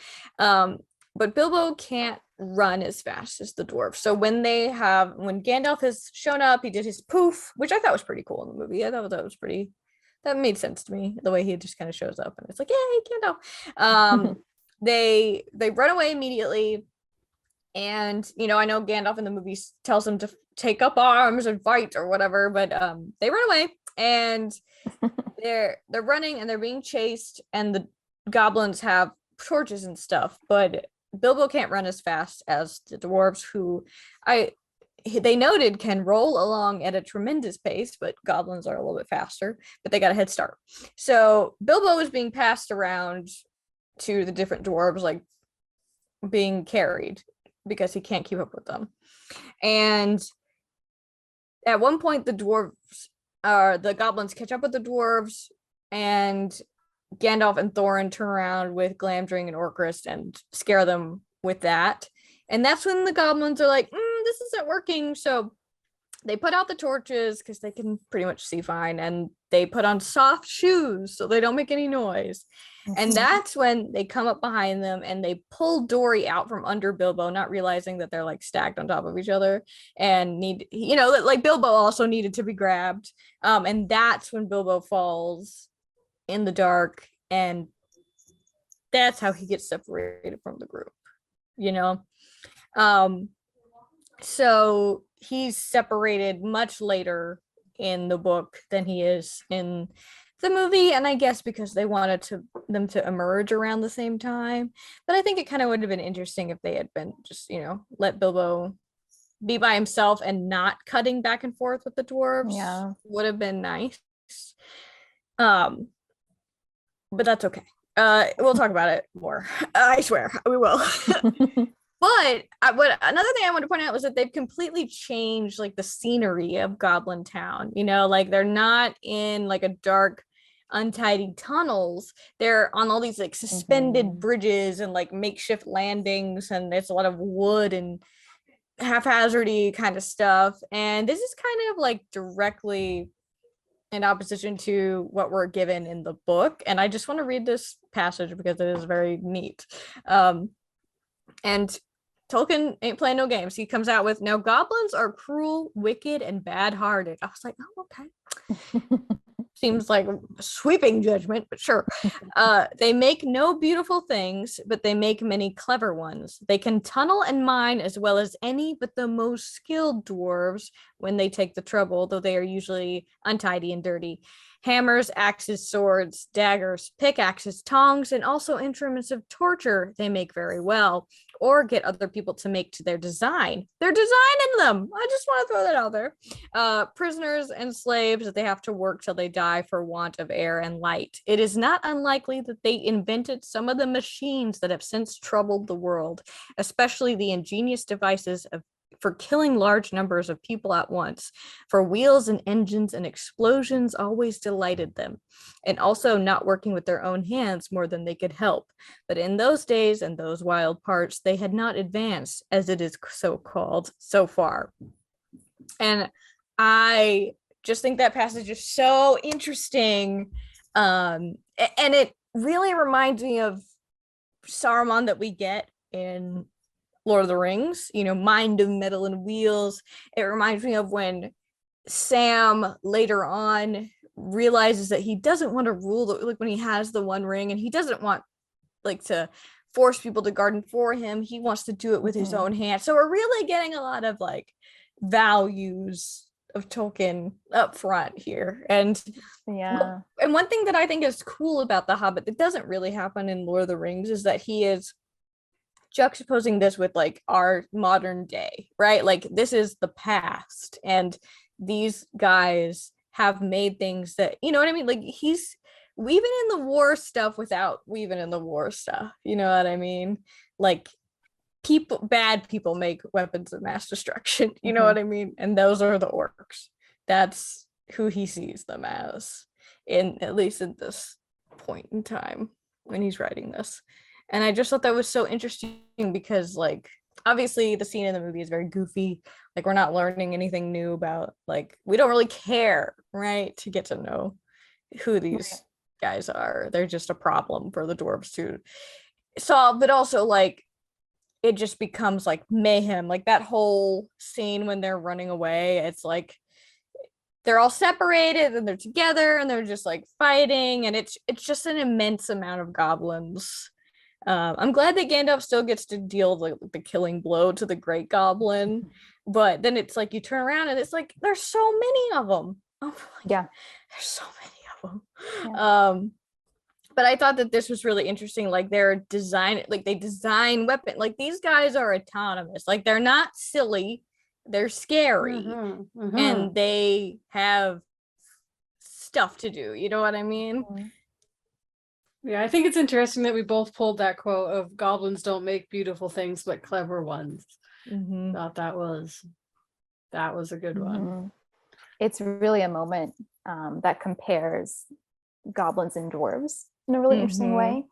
But Bilbo can't run as fast as the dwarves. So when Gandalf has shown up, he did his poof, which I thought was pretty cool in the movie. I thought that made sense to me, the way he just kind of shows up and it's like, yay, Gandalf. They run away immediately. And, I know Gandalf in the movie tells them to take up arms and fight or whatever, but they run away and they're running and they're being chased, and the goblins have torches and stuff, but Bilbo can't run as fast as the dwarves, who they noted can roll along at a tremendous pace, but goblins are a little bit faster, but they got a head start. So Bilbo is being passed around to the different dwarves, like being carried, because he can't keep up with them. And at one point the goblins catch up with the dwarves, and Gandalf and Thorin turn around with Glamdring and Orcrist and scare them with that. And that's when the goblins are like, this isn't working. So they put out the torches because they can pretty much see fine, and they put on soft shoes so they don't make any noise. And that's when they come up behind them and they pull Dory out from under Bilbo, not realizing that they're like stacked on top of each other and like Bilbo also needed to be grabbed. And that's when Bilbo falls in the dark, and that's how he gets separated from the group. So he's separated much later in the book than he is in the movie, and I guess because they wanted them to emerge around the same time. But I think it kind of would have been interesting if they had been just let Bilbo be by himself and not cutting back and forth with the dwarves. Yeah, would have been nice. But that's okay. We'll talk about it more. I swear we will. But another thing I want to point out was that they've completely changed like the scenery of Goblin Town. Like they're not in like a dark, untidy tunnels. They're on all these like suspended bridges and like makeshift landings, and it's a lot of wood and haphazardy kind of stuff. And this is kind of like directly in opposition to what we're given in the book. And I just want to read this passage because it is very neat. And Tolkien ain't playing no games. He comes out with, "Now goblins are cruel, wicked, and bad-hearted." I was like, oh, okay. Seems like a sweeping judgment, but sure. They make no beautiful things, but they make many clever ones. They can tunnel and mine as well as any but the most skilled dwarves when they take the trouble, though they are usually untidy and dirty. Hammers, axes, swords, daggers, pickaxes, tongs, and also instruments of torture they make very well, or get other people to make to their design. They're designing them. I just want to throw that out there. Prisoners and slaves that they have to work till they die for want of air and light. It is not unlikely that they invented some of the machines that have since troubled the world, especially the ingenious devices for killing large numbers of people at once, for wheels and engines and explosions always delighted them, and also not working with their own hands more than they could help. But in those days and those wild parts, they had not advanced, as it is so called, so far. And I just think that passage is so interesting. And it really reminds me of Saruman that we get in Lord of the Rings, mind of metal and wheels. It reminds me of when Sam later on realizes that he doesn't want to rule, like when he has the One Ring, and he doesn't want like to force people to garden for him. He wants to do it with his own hand. So we're really getting a lot of like values of Tolkien up front here. And and one thing that I think is cool about The Hobbit that doesn't really happen in Lord of the Rings is that he is juxtaposing this with like our modern day, right? Like this is the past, and these guys have made things that, you know what I mean? Like he's weaving in the war stuff without weaving in the war stuff. You know what I mean? Like bad people make weapons of mass destruction. You know what I mean? And those are the orcs. That's who he sees them as, at least at this point in time when he's writing this. And I just thought that was so interesting because, like, obviously the scene in the movie is very goofy. Like, we're not learning anything new about, like, we don't really care, right, to get to know who these guys are. They're just a problem for the dwarves to solve. But also, like, it just becomes, like, mayhem. Like, that whole scene when they're running away, it's like they're all separated and they're together and they're just, like, fighting. And it's just an immense amount of goblins. I'm glad that Gandalf still gets to deal the killing blow to the Great Goblin, but then it's like you turn around and it's like there's so many of them. Oh there's so many of them. Yeah. But I thought that this was really interesting. Like their design, like they design weapon. Like these guys are autonomous. Like they're not silly. They're scary, and they have stuff to do. You know what I mean? Yeah, I think it's interesting that we both pulled that quote of goblins don't make beautiful things, but clever ones. Thought that was a good one. It's really a moment that compares goblins and dwarves in a really interesting way.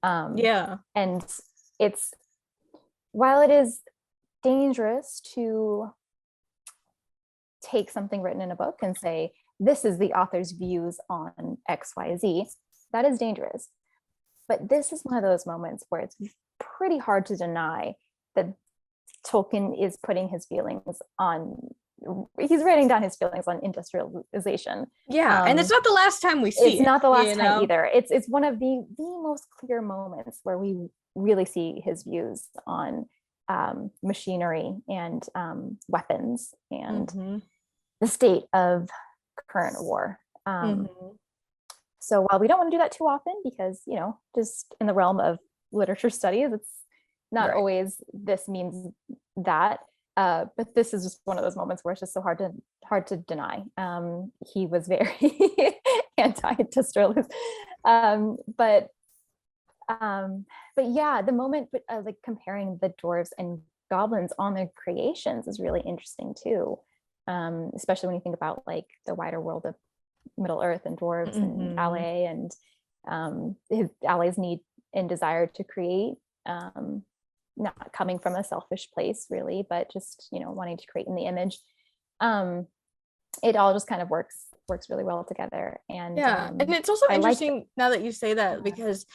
And it's, while it is dangerous to take something written in a book and say, this is the author's views on XYZ, that is dangerous. But this is one of those moments where it's pretty hard to deny that Tolkien is putting his feelings on, he's writing down his feelings on industrialization. And it's not the last time we see it. It's not the last time either. It's one of the most clear moments where we really see his views on machinery and weapons and the state of current war. So while we don't want to do that too often, because, you know, just in the realm of literature studies, it's not always this means that. But this is just one of those moments where it's just so hard to deny. He was very anti-industrialist. But yeah, the moment like comparing the dwarves and goblins on their creations is really interesting too. Especially when you think about like the wider world of Middle Earth and dwarves and Alley and his Alley's need and desire to create, not coming from a selfish place really, but just, you know, wanting to create in the image. It all just kind of works really well together. And and it's also interesting now that you say that, because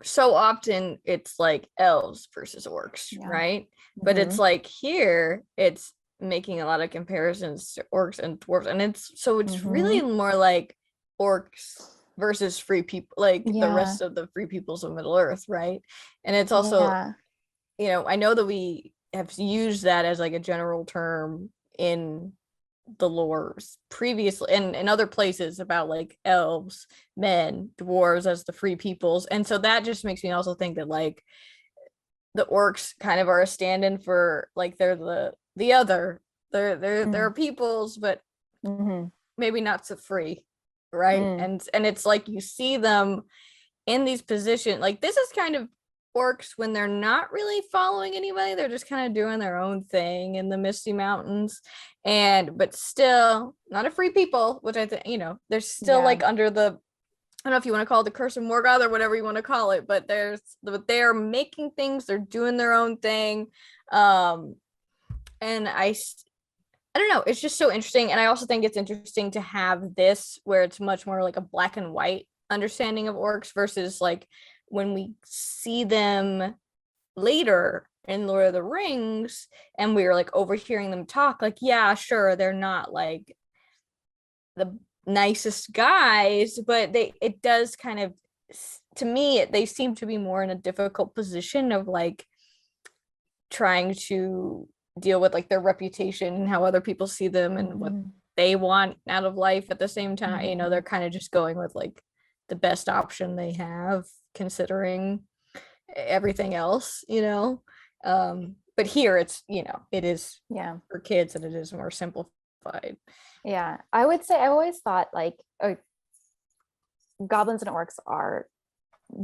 so often it's like elves versus orcs, right? But it's like here it's making a lot of comparisons to orcs and dwarves, and it's really more like orcs versus free people, like the rest of the free peoples of Middle Earth, right? And it's also you know, I know that we have used that as like a general term in the lores previously and in other places about like elves, men, dwarves as the free peoples, and so that just makes me also think that like the orcs kind of are a stand-in for like they're the other, they're peoples, but maybe not so free, right? And it's like you see them in these positions, like this is kind of orcs when they're not really following anybody, they're just kind of doing their own thing in the Misty Mountains, but still not a free people, which I think, you know, they're still like under the, I don't know if you want to call it the curse of Morgoth or whatever you want to call it, but they're making things, they're doing their own thing. And I don't know, it's just so interesting. And I also think it's interesting to have this where it's much more like a black and white understanding of orcs versus like when we see them later in Lord of the Rings and we were like overhearing them talk, like, yeah, sure, they're not like the nicest guys, but it does kind of to me, they seem to be more in a difficult position of like trying to deal with like their reputation and how other people see them and what they want out of life at the same time. You know, they're kind of just going with like the best option they have considering everything else, you know. But here it's, you know, it is for kids and it is more simplified. Yeah, I would say I've always thought like goblins and orcs are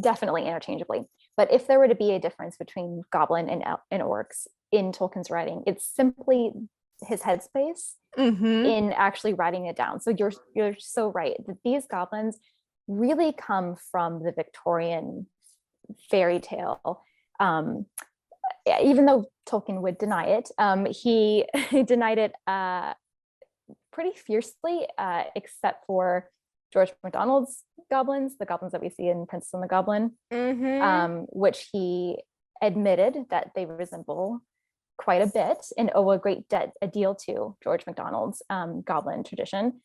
definitely interchangeably, but if there were to be a difference between goblin and orcs in Tolkien's writing, it's simply his headspace in actually writing it down. So you're so right that these goblins really come from the Victorian fairy tale. Even though Tolkien would deny it, he denied it pretty fiercely, except for George MacDonald's goblins, the goblins that we see in Princess and the Goblin, which he admitted that they resemble quite a bit and owe a deal to George MacDonald's goblin tradition.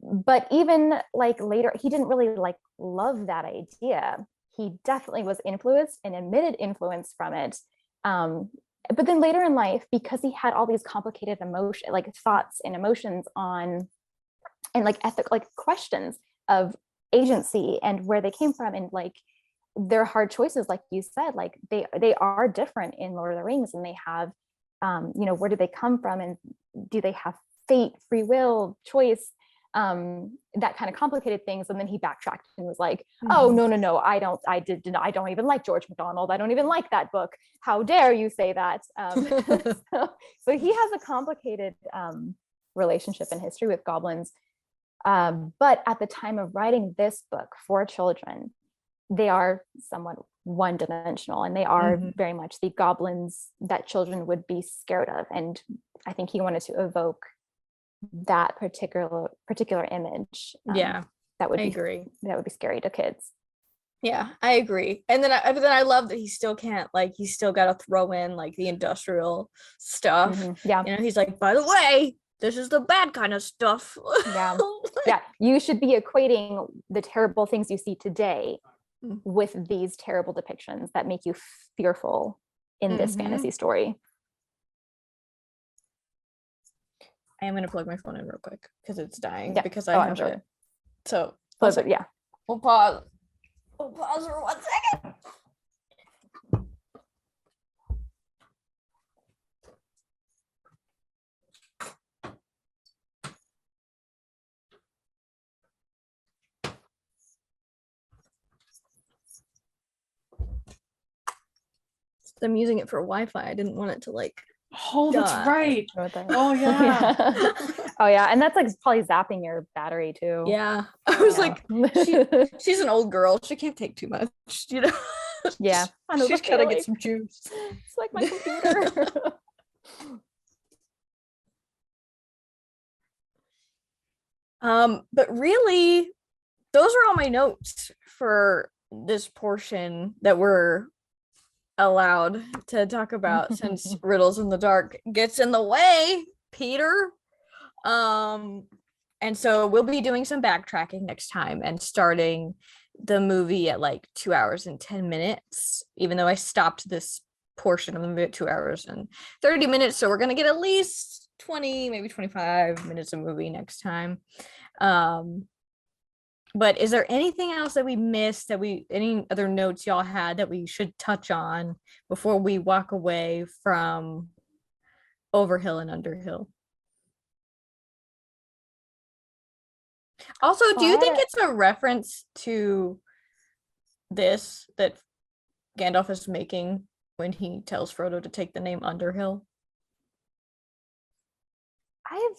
But even like later, he didn't really like love that idea. He definitely was influenced and admitted influence from it. But then later in life, because he had all these complicated thoughts and emotions on, and like like questions of agency and where they came from and like their hard choices, like you said, like they are different in Lord of the Rings, and they have, you know, where do they come from, and do they have fate, free will, choice, that kind of complicated things. And then he backtracked and was like, oh no, I don't even like George MacDonald, I don't even like that book, how dare you say that. So he has a complicated relationship and history with goblins, but at the time of writing this book for children, they are somewhat one-dimensional, and they are very much the goblins that children would be scared of. And I think he wanted to evoke that particular image. That would be scary to kids. Yeah, I agree. And then I love that he still can't, like, he's still got to throw in like the industrial stuff. Yeah, you know, he's like, by the way, this is the bad kind of stuff. Yeah, you should be equating the terrible things you see today with these terrible depictions that make you fearful in this fantasy story. I am going to plug my phone in real quick because it's dying, because I'm have sure. it. So yeah, we'll pause for 1 second. I'm using it for Wi-Fi. I didn't want it to like. Oh, that's right. Oh yeah. Oh yeah, and that's like probably zapping your battery too. Yeah, I was like, she's an old girl. She can't take too much, you know. Yeah, I know, she's gotta get some juice. It's like my computer. But really, those are all my notes for this portion that we're allowed to talk about, since Riddles in the Dark gets in the way, Peter. And so we'll be doing some backtracking next time and starting the movie at like 2 hours and 10 minutes, even though I stopped this portion of the movie at 2 hours and 30 minutes. So we're going to get at least 20, maybe 25 minutes of movie next time. But is there anything else that we missed, any other notes y'all had that we should touch on before we walk away from Overhill and Underhill? Also, do you think it's a reference to this that Gandalf is making when he tells Frodo to take the name Underhill? I've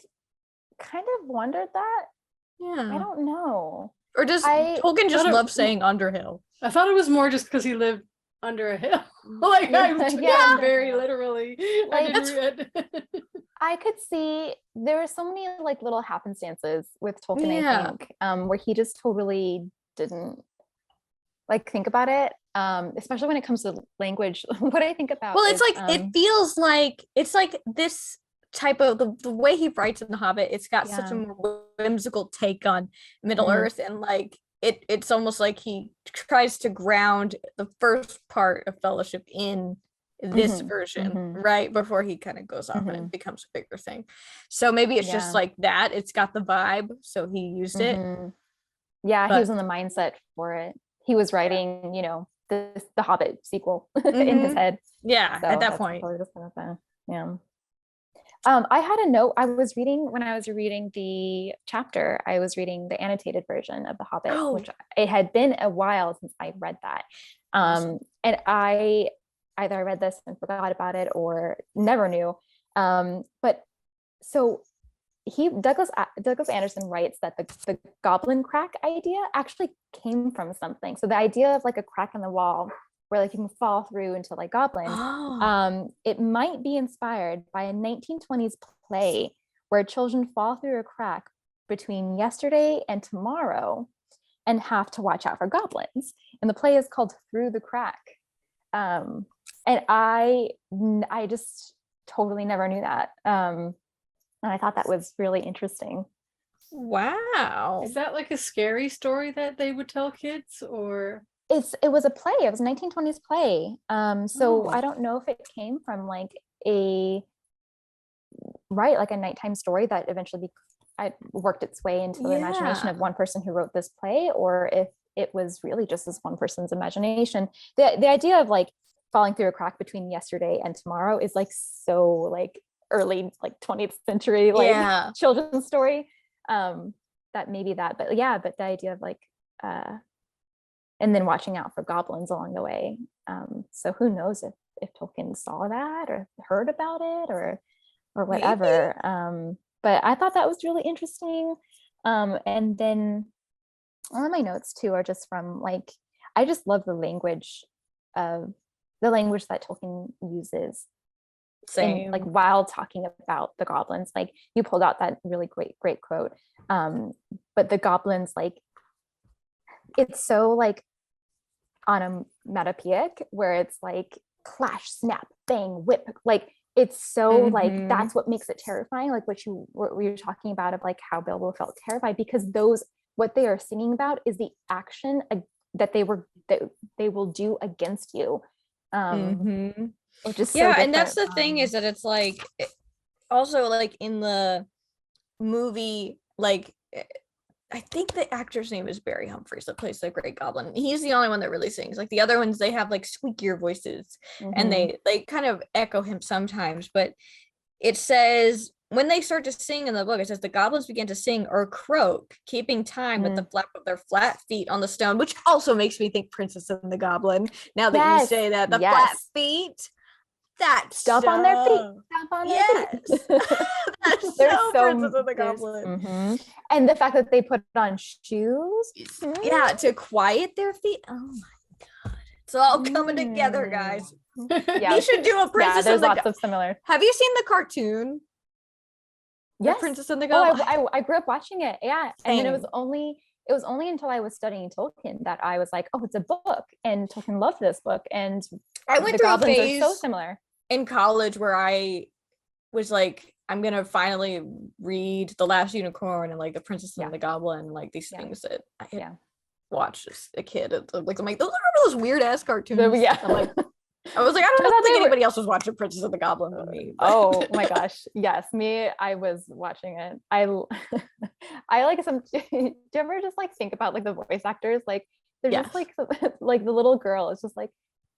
kind of wondered that. Yeah. I don't know. Or does Tolkien just love saying Underhill? I thought it was more just because he lived under a hill. Like I took it very literally. Like, I could see there are so many like little happenstances with Tolkien, I think, where he just totally didn't like think about it. Especially when it comes to language. What I think about it's like it feels like it's like this type of the way he writes in The Hobbit, it's got such a more whimsical take on Middle Earth, and like it's almost like he tries to ground the first part of Fellowship in this version, right, before he kind of goes off and it becomes a bigger thing. So maybe it's just like that, it's got the vibe, so he used it. He was in the mindset for it. He was writing, you know, the Hobbit sequel in his head. Yeah, so at that point. Yeah. I had a note. When I was reading the chapter, I was reading the annotated version of The Hobbit, which it had been a while since I read that. And I either read this and forgot about it or never knew. But so Douglas Anderson writes that the goblin crack idea actually came from something. So the idea of like a crack in the wall where like you can fall through into like goblins, it might be inspired by a 1920s play where children fall through a crack between yesterday and tomorrow and have to watch out for goblins. And the play is called Through the Crack. And I just totally never knew that. And I thought that was really interesting. Wow. Is that like a scary story that they would tell kids, or? It was a play. It was a 1920s play. So I don't know if it came from like a nighttime story that eventually worked its way into the imagination of one person who wrote this play, or if it was really just this one person's imagination. The idea of like falling through a crack between yesterday and tomorrow is like so like early like 20th century like children's story. That maybe that, but the idea of like and then watching out for goblins along the way. So who knows if Tolkien saw that or heard about it or whatever. But I thought that was really interesting. And then all of my notes too are just from like, I just love the language that Tolkien uses. Same. Like while talking about the goblins, like you pulled out that really great quote. But the goblins, like, it's so like onomatopoeic where it's like clash, snap, bang, whip, like it's so like that's what makes it terrifying, like what you were talking about of like how Bilbo felt terrified, because what they are singing about is the action that they will do against you, which is so and that's the thing is that it's like also like in the movie, like I think the actor's name is Barry Humphries that plays the Great Goblin. He's the only one that really sings. Like the other ones, they have like squeakier voices and they kind of echo him sometimes. But it says when they start to sing in the book, it says the goblins began to sing or croak, keeping time with the flap of their flat feet on the stone, which also makes me think Princess and the Goblin. Now that you say that, the flat feet. Stomp on their feet. That's so Princess and the Goblin. And the fact that they put on shoes, to quiet their feet. Oh my god, it's all coming together, guys. You should do a Princess and the lots of similar. Have you seen the cartoon? Yes, Princess and the Goblin. I grew up watching it. And then it was only until I was studying Tolkien that I was like, oh, it's a book, and Tolkien loved this book, and I went through goblins a phase are so similar in college where I was like, I'm gonna finally read The Last Unicorn and like The Princess and the Goblin, like these things that I had watched as a kid. Like I'm like, those are those weird ass cartoons. I'm like, I was like, I don't think anybody else was watching Princess and the Goblin with me. But. Oh my gosh, yes, me. I was watching it. I like some. Do you ever just like think about like the voice actors? Like they're just like the little girl is just like,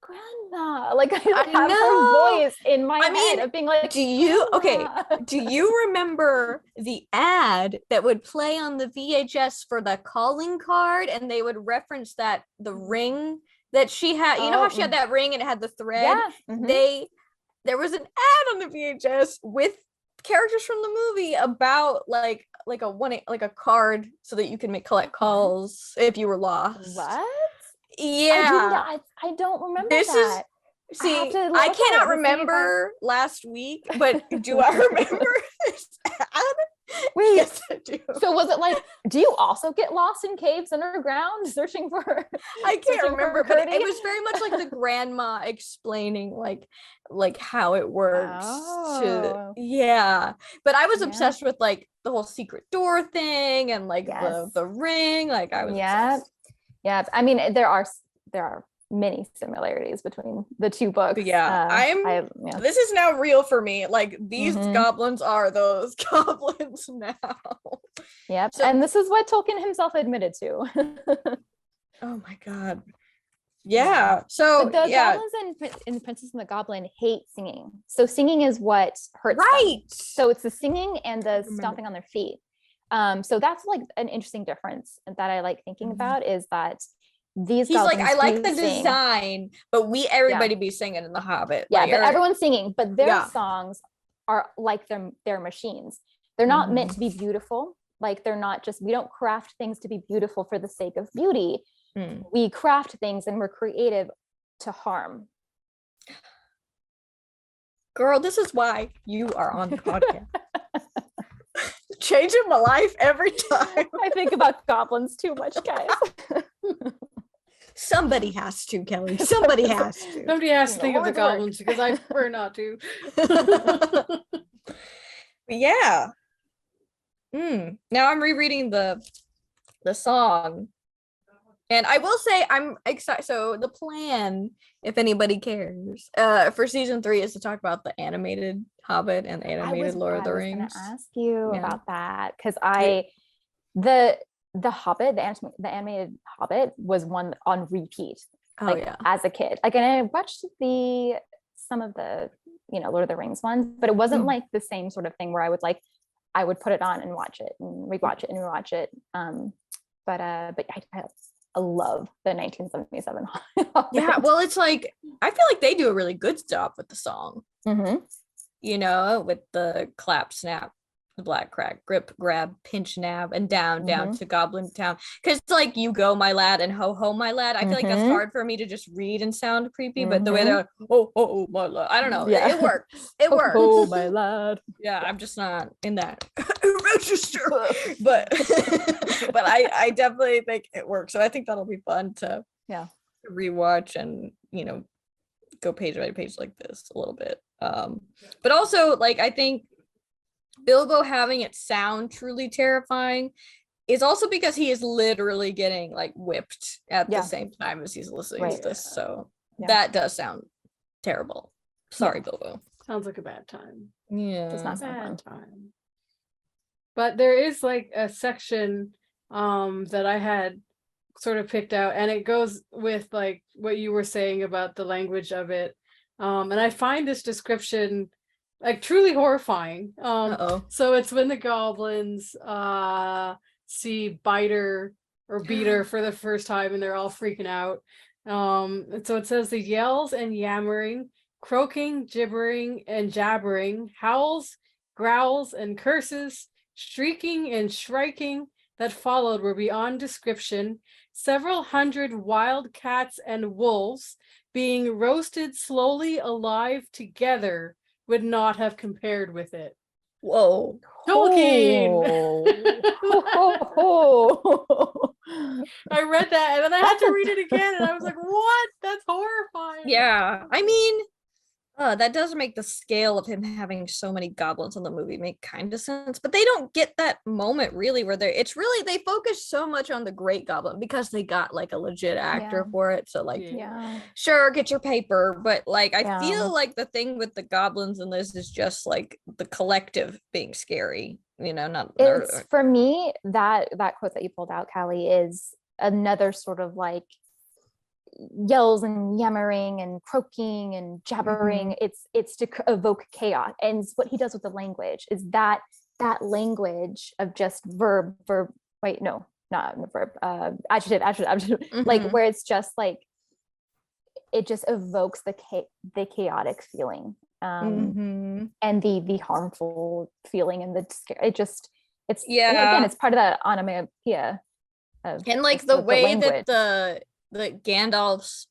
Grandma. Like I have her voice in my head of being like, do you remember the ad that would play on the VHS for the calling card, and they would reference that the ring that she had, you know how she had that ring and it had the thread? There was an ad on the VHS with characters from the movie about like a card so that you can collect calls if you were lost. What? Yeah. I don't remember that. I cannot remember last week, but do I remember this ad? Wait, yes, I do. So was it like, do you also get lost in caves underground searching for? I can't remember, but it was very much like the grandma explaining like how it works. But I was obsessed with like the whole secret door thing and like the ring. Like I was obsessed. Yeah, I mean, there are many similarities between the two books. This is now real for me. Like, these goblins are those goblins now. Yep. So, and this is what Tolkien himself admitted to. Oh my God. Yeah. So but the goblins in Princess and the Goblin hate singing. So singing is what hurts them. So it's the singing and the stomping on their feet. So that's like an interesting difference that I like thinking about, is that he's like, I like the design, but everybody be singing in the Hobbit. Yeah, but everyone's singing, but their songs are like their machines. They're not meant to be beautiful. Like, they're not just, we don't craft things to be beautiful for the sake of beauty. We craft things and we're creative to harm. Girl, this is why you are on the podcast. Changing my life every time. I think about goblins too much, guys. Somebody has to, Kelly. Somebody has to. Somebody has to think of the goblins, because I prefer not to. Yeah. Now I'm rereading the song. And I will say I'm excited. So the plan, if anybody cares, for season 3 is to talk about the animated Hobbit and the animated Lord of the Rings. I was going to ask you about that, because the Hobbit, the animated Hobbit was one on repeat. As a kid. Like, and I watched some of the Lord of the Rings ones, but it wasn't like the same sort of thing where I would put it on and watch it and rewatch it and rewatch it. But I love the 1977 Hobbit. Yeah, well, it's like, I feel like they do a really good job with the song. With the clap, snap, the black crack, grip, grab, pinch, nab, and down to Goblin Town. Because like, you go, my lad, and ho ho, my lad. I feel like that's hard for me to just read and sound creepy, but the way they're like, oh, my lad. I don't know. Yeah. It works. It works. Oh, my lad. Yeah, I'm just not in that register. But I definitely think it works. So I think that'll be fun to rewatch and, go page by page like this a little bit. But also, like, I think Bilbo having it sound truly terrifying is also because he is literally getting like whipped at the same time as he's listening to this. So that does sound terrible. Sorry, Bilbo. Sounds like a bad time. Yeah. Does not sound bad time. But there is like a section that I had sort of picked out, and it goes with like what you were saying about the language of it. And I find this description like truly horrifying. So it's when the goblins see Biter or Beater for the first time, and they're all freaking out. And so it says the yells and yammering, croaking, gibbering, and jabbering, howls, growls, and curses, shrieking and shrieking that followed were beyond description. Several hundred wild cats and wolves being roasted slowly alive together would not have compared with it. Whoa. Tolkien! I read that and then I had to read it again, and I was like, what? That's horrifying. Yeah. I mean, that does make the scale of him having so many goblins in the movie make kind of sense, but they don't get that moment really where they focus so much on the Great Goblin because they got like a legit actor for it. So like, sure, get your paper, but like, I feel like the thing with the goblins in this is just like the collective being scary, not it's, for me, that quote that you pulled out, Callie, is another sort of like yells and yammering and croaking and jabbering. It's to evoke chaos, and what he does with the language is that language of just adjective, like where it's just like it just evokes the chaotic feeling, and the harmful feeling, and it's again, it's part of that onomatopoeia and like the way that the Gandalf's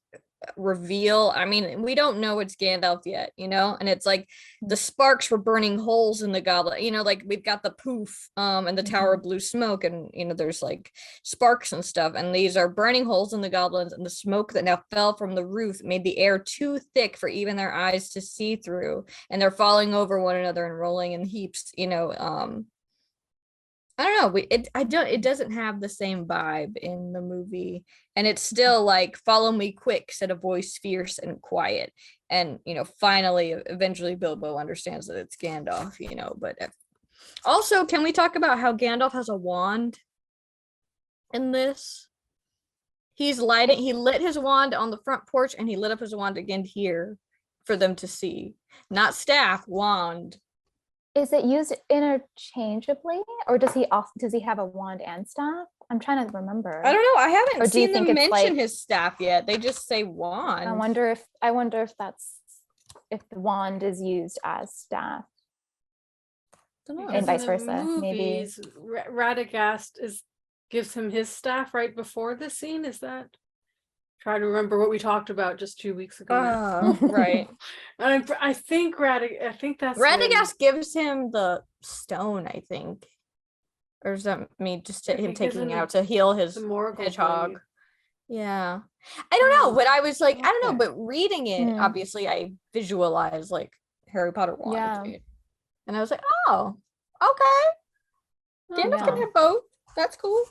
reveal, I mean, we don't know it's Gandalf yet, and it's like the sparks were burning holes in the goblet, like we've got the poof and the tower of blue smoke, and there's like sparks and stuff, and these are burning holes in the goblins, and the smoke that now fell from the roof made the air too thick for even their eyes to see through, and they're falling over one another and rolling in heaps, I don't know. It doesn't have the same vibe in the movie, and it's still like "Follow me quick," said a voice fierce and quiet, and finally, eventually, Bilbo understands that it's Gandalf. But also, can we talk about how Gandalf has a wand in this? He lit his wand on the front porch, and he lit up his wand again here for them to see. Not staff, wand. Is it used interchangeably, or does he have a wand and staff? I'm trying to remember. I don't know. I haven't seen them mention his staff yet. They just say wand. I wonder if the wand is used as staff. Don't know. And vice versa. Maybe Radagast gives him his staff right before this scene. Is that? Try to remember what we talked about just 2 weeks ago. Right. I think that's Radagast gives him the stone, I think. Or is that me just him taking it out to heal his hedgehog? Blade. Yeah. I don't know, but I was like, I don't know, but reading it, obviously I visualize like Harry Potter wand. Yeah. And I was like, oh, okay. Gandalf can have both. That's cool.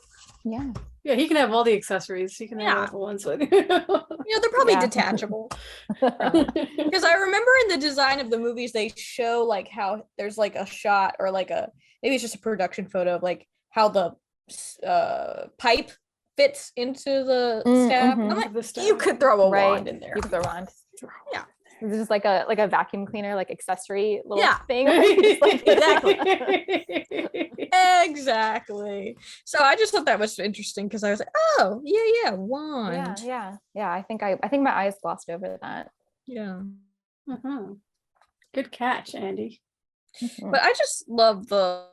Yeah. Yeah, he can have all the accessories. He can have all the ones with they're probably detachable. Because I remember in the design of the movies, they show like how there's like a shot or like maybe it's just a production photo of like how the pipe fits into the staff. I'm like, you could throw a wand in there. You could throw a wand. Yeah. This is like a vacuum cleaner, like accessory little thing. Exactly. So I just thought that was interesting because I was like, oh wand. Yeah. I think my eyes glossed over that. Yeah. Good catch, Andy. But I just love the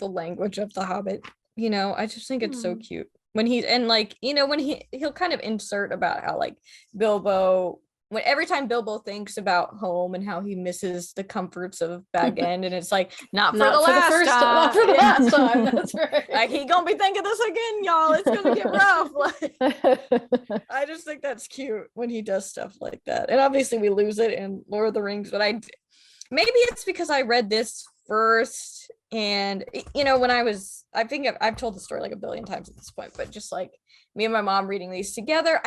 language of the Hobbit. I just think it's so cute when he's and like when he'll kind of insert about how like Bilbo. Every time Bilbo thinks about home and how he misses the comforts of Bag End, and it's like not for the last time. That's right. Like he gonna be thinking this again, y'all. It's gonna get rough. Like, I just think that's cute when he does stuff like that. And obviously we lose it in Lord of the Rings, but maybe it's because I read this first, and when I think I've told the story like a billion times at this point, but just like me and my mom reading these together,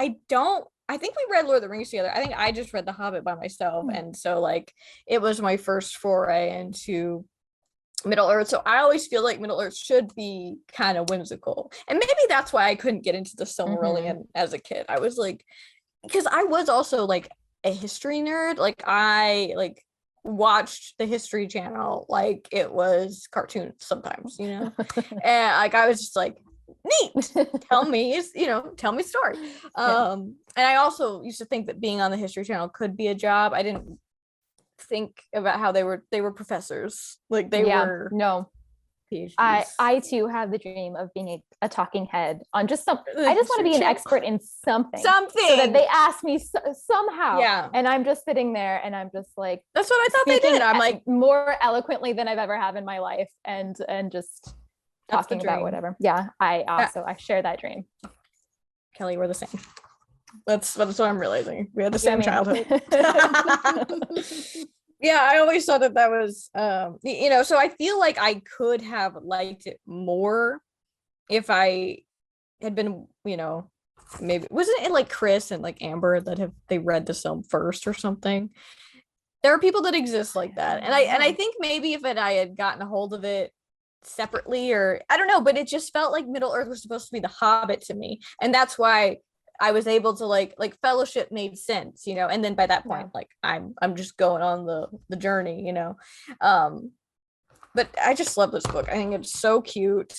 I think we read Lord of the Rings together. I think I just read The Hobbit by myself. And so like it was my first foray into Middle Earth. So I always feel like Middle Earth should be kind of whimsical. And maybe that's why I couldn't get into the Silmarillion as a kid. I was like, because I was also like a history nerd. Like I watched the History Channel like it was cartoons sometimes, and like I was just like, neat, tell me story. And I also used to think that being on the History Channel could be a job. I didn't think about how they were professors, like they were PhDs. I too have the dream of being a talking head on just some. I just want to be an expert in something so that they ask me somehow, and I'm just sitting there and I'm just like, that's what I thought they did. I'm like more eloquently than I've ever have in my life, and just talking about whatever. Yeah, I share that dream. Kelly, we're the same. That's what I'm realizing. We had the same childhood. Yeah, I always thought that was so I feel like I could have liked it more if I had been, maybe wasn't it like Chris and like Amber that they read the film first or something. There are people that exist like that, and I think maybe if I had gotten a hold of it separately, or I don't know, but it just felt like Middle Earth was supposed to be the Hobbit to me, and that's why I was able to like Fellowship made sense, and then by that point like I'm just going on the journey, but I just love this book. I think it's so cute.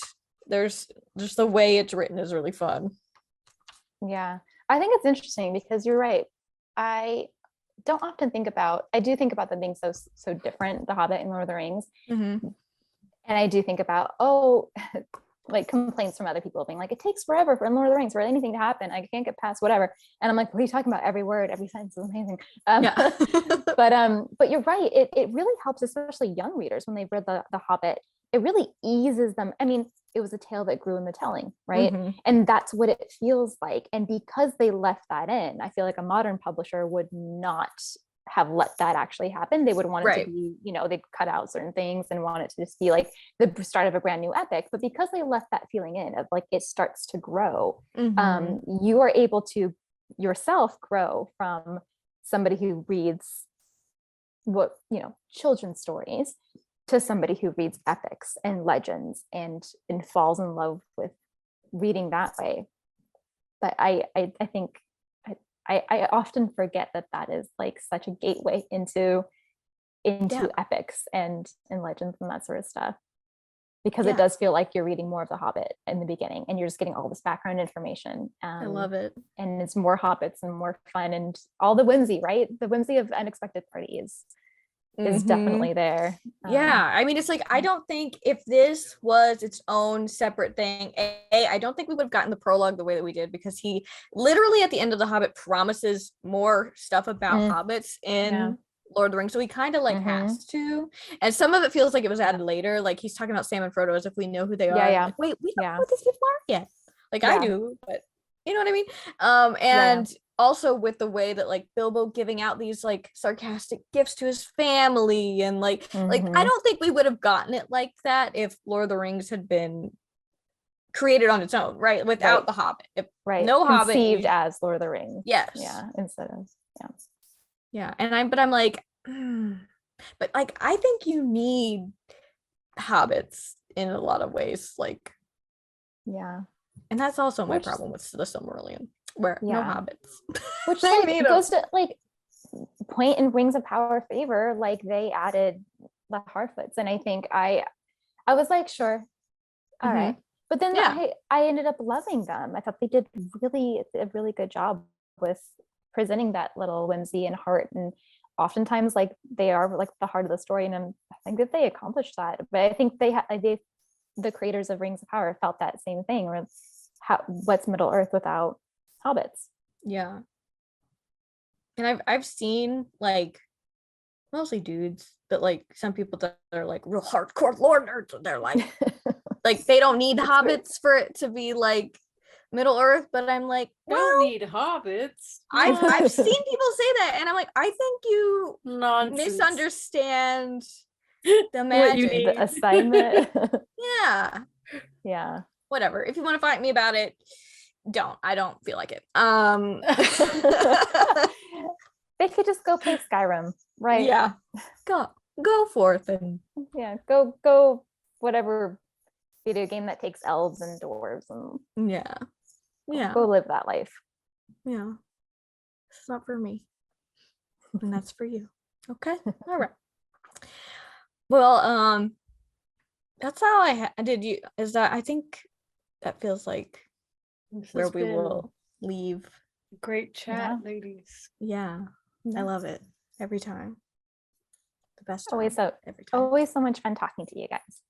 There's just the way it's written is really fun. Yeah, I think it's interesting because you're right. I don't often think about them being so different, The Hobbit and Lord of the Rings. And I do think about, like complaints from other people being like, it takes forever for Lord of the Rings for anything to happen. I can't get past whatever. And I'm like, what are you talking about? Every word, every sentence is amazing. But you're right. It really helps, especially young readers when they've read the Hobbit. It really eases them. I mean, it was a tale that grew in the telling, right? And that's what it feels like. And because they left that in, I feel like a modern publisher would not have let that actually happen. They would want it to be, you know, they'd cut out certain things and want it to just be like the start of a brand new epic. But because they left that feeling in of like it starts to grow, you are able to yourself grow from somebody who reads what, you know, children's stories to somebody who reads epics and legends and falls in love with reading that way. But I think I often forget that is like such a gateway into epics and legends and that sort of stuff, because it does feel like you're reading more of the Hobbit in the beginning and you're just getting all this background information. I love it. And it's more hobbits and more fun and all the whimsy, right? The whimsy of unexpected parties is definitely there. I mean, it's like, I don't think if this was its own separate thing, I don't think we would have gotten the prologue the way that we did, because he literally at the end of the Hobbit promises more stuff about hobbits in Lord of the Rings, so he kind of like has to, and some of it feels like it was added later, like he's talking about Sam and Frodo as if we know who they are. Like, wait, we don't know who these people are yet. Like I do, but you know what I mean. And also with the way that like Bilbo giving out these like sarcastic gifts to his family, and like I don't think we would have gotten it like that if Lord of the Rings had been created on its own, right? Without the Hobbit. If no Hobbit conceived as Lord of the Rings. Yes. Yeah, instead of and I'm like, but like I think you need hobbits in a lot of ways, like and that's also my problem with the Silmarillion, where no hobbits. Which like goes to like point in Rings of Power favor, like they added the Harfoots, and I think I was like, sure, all right, but then I ended up loving them. I thought they did a really good job with presenting that little whimsy and heart, and oftentimes like they are like the heart of the story, and I think that they accomplished that. But I think the creators of Rings of Power felt that same thing, where what's Middle Earth without hobbits? Yeah. And I've seen like mostly dudes, but like some people that are like real hardcore lore nerds, and they're like like they don't need hobbits for it to be like Middle Earth, but I'm like, don't need hobbits. I've seen people say that, and I'm like, I think you misunderstand the magic, the assignment. yeah, whatever. If you want to fight me about it, I don't feel like it. They could just go play Skyrim, right? Yeah, go forth and go whatever video game that takes elves and dwarves and go live that life. It's not for me, and that's for you. Okay. All right. Well, that's how did you is that I think that feels like where we will leave. Great chat, ladies. I love it every time. The best time, every time. Always so much fun talking to you guys.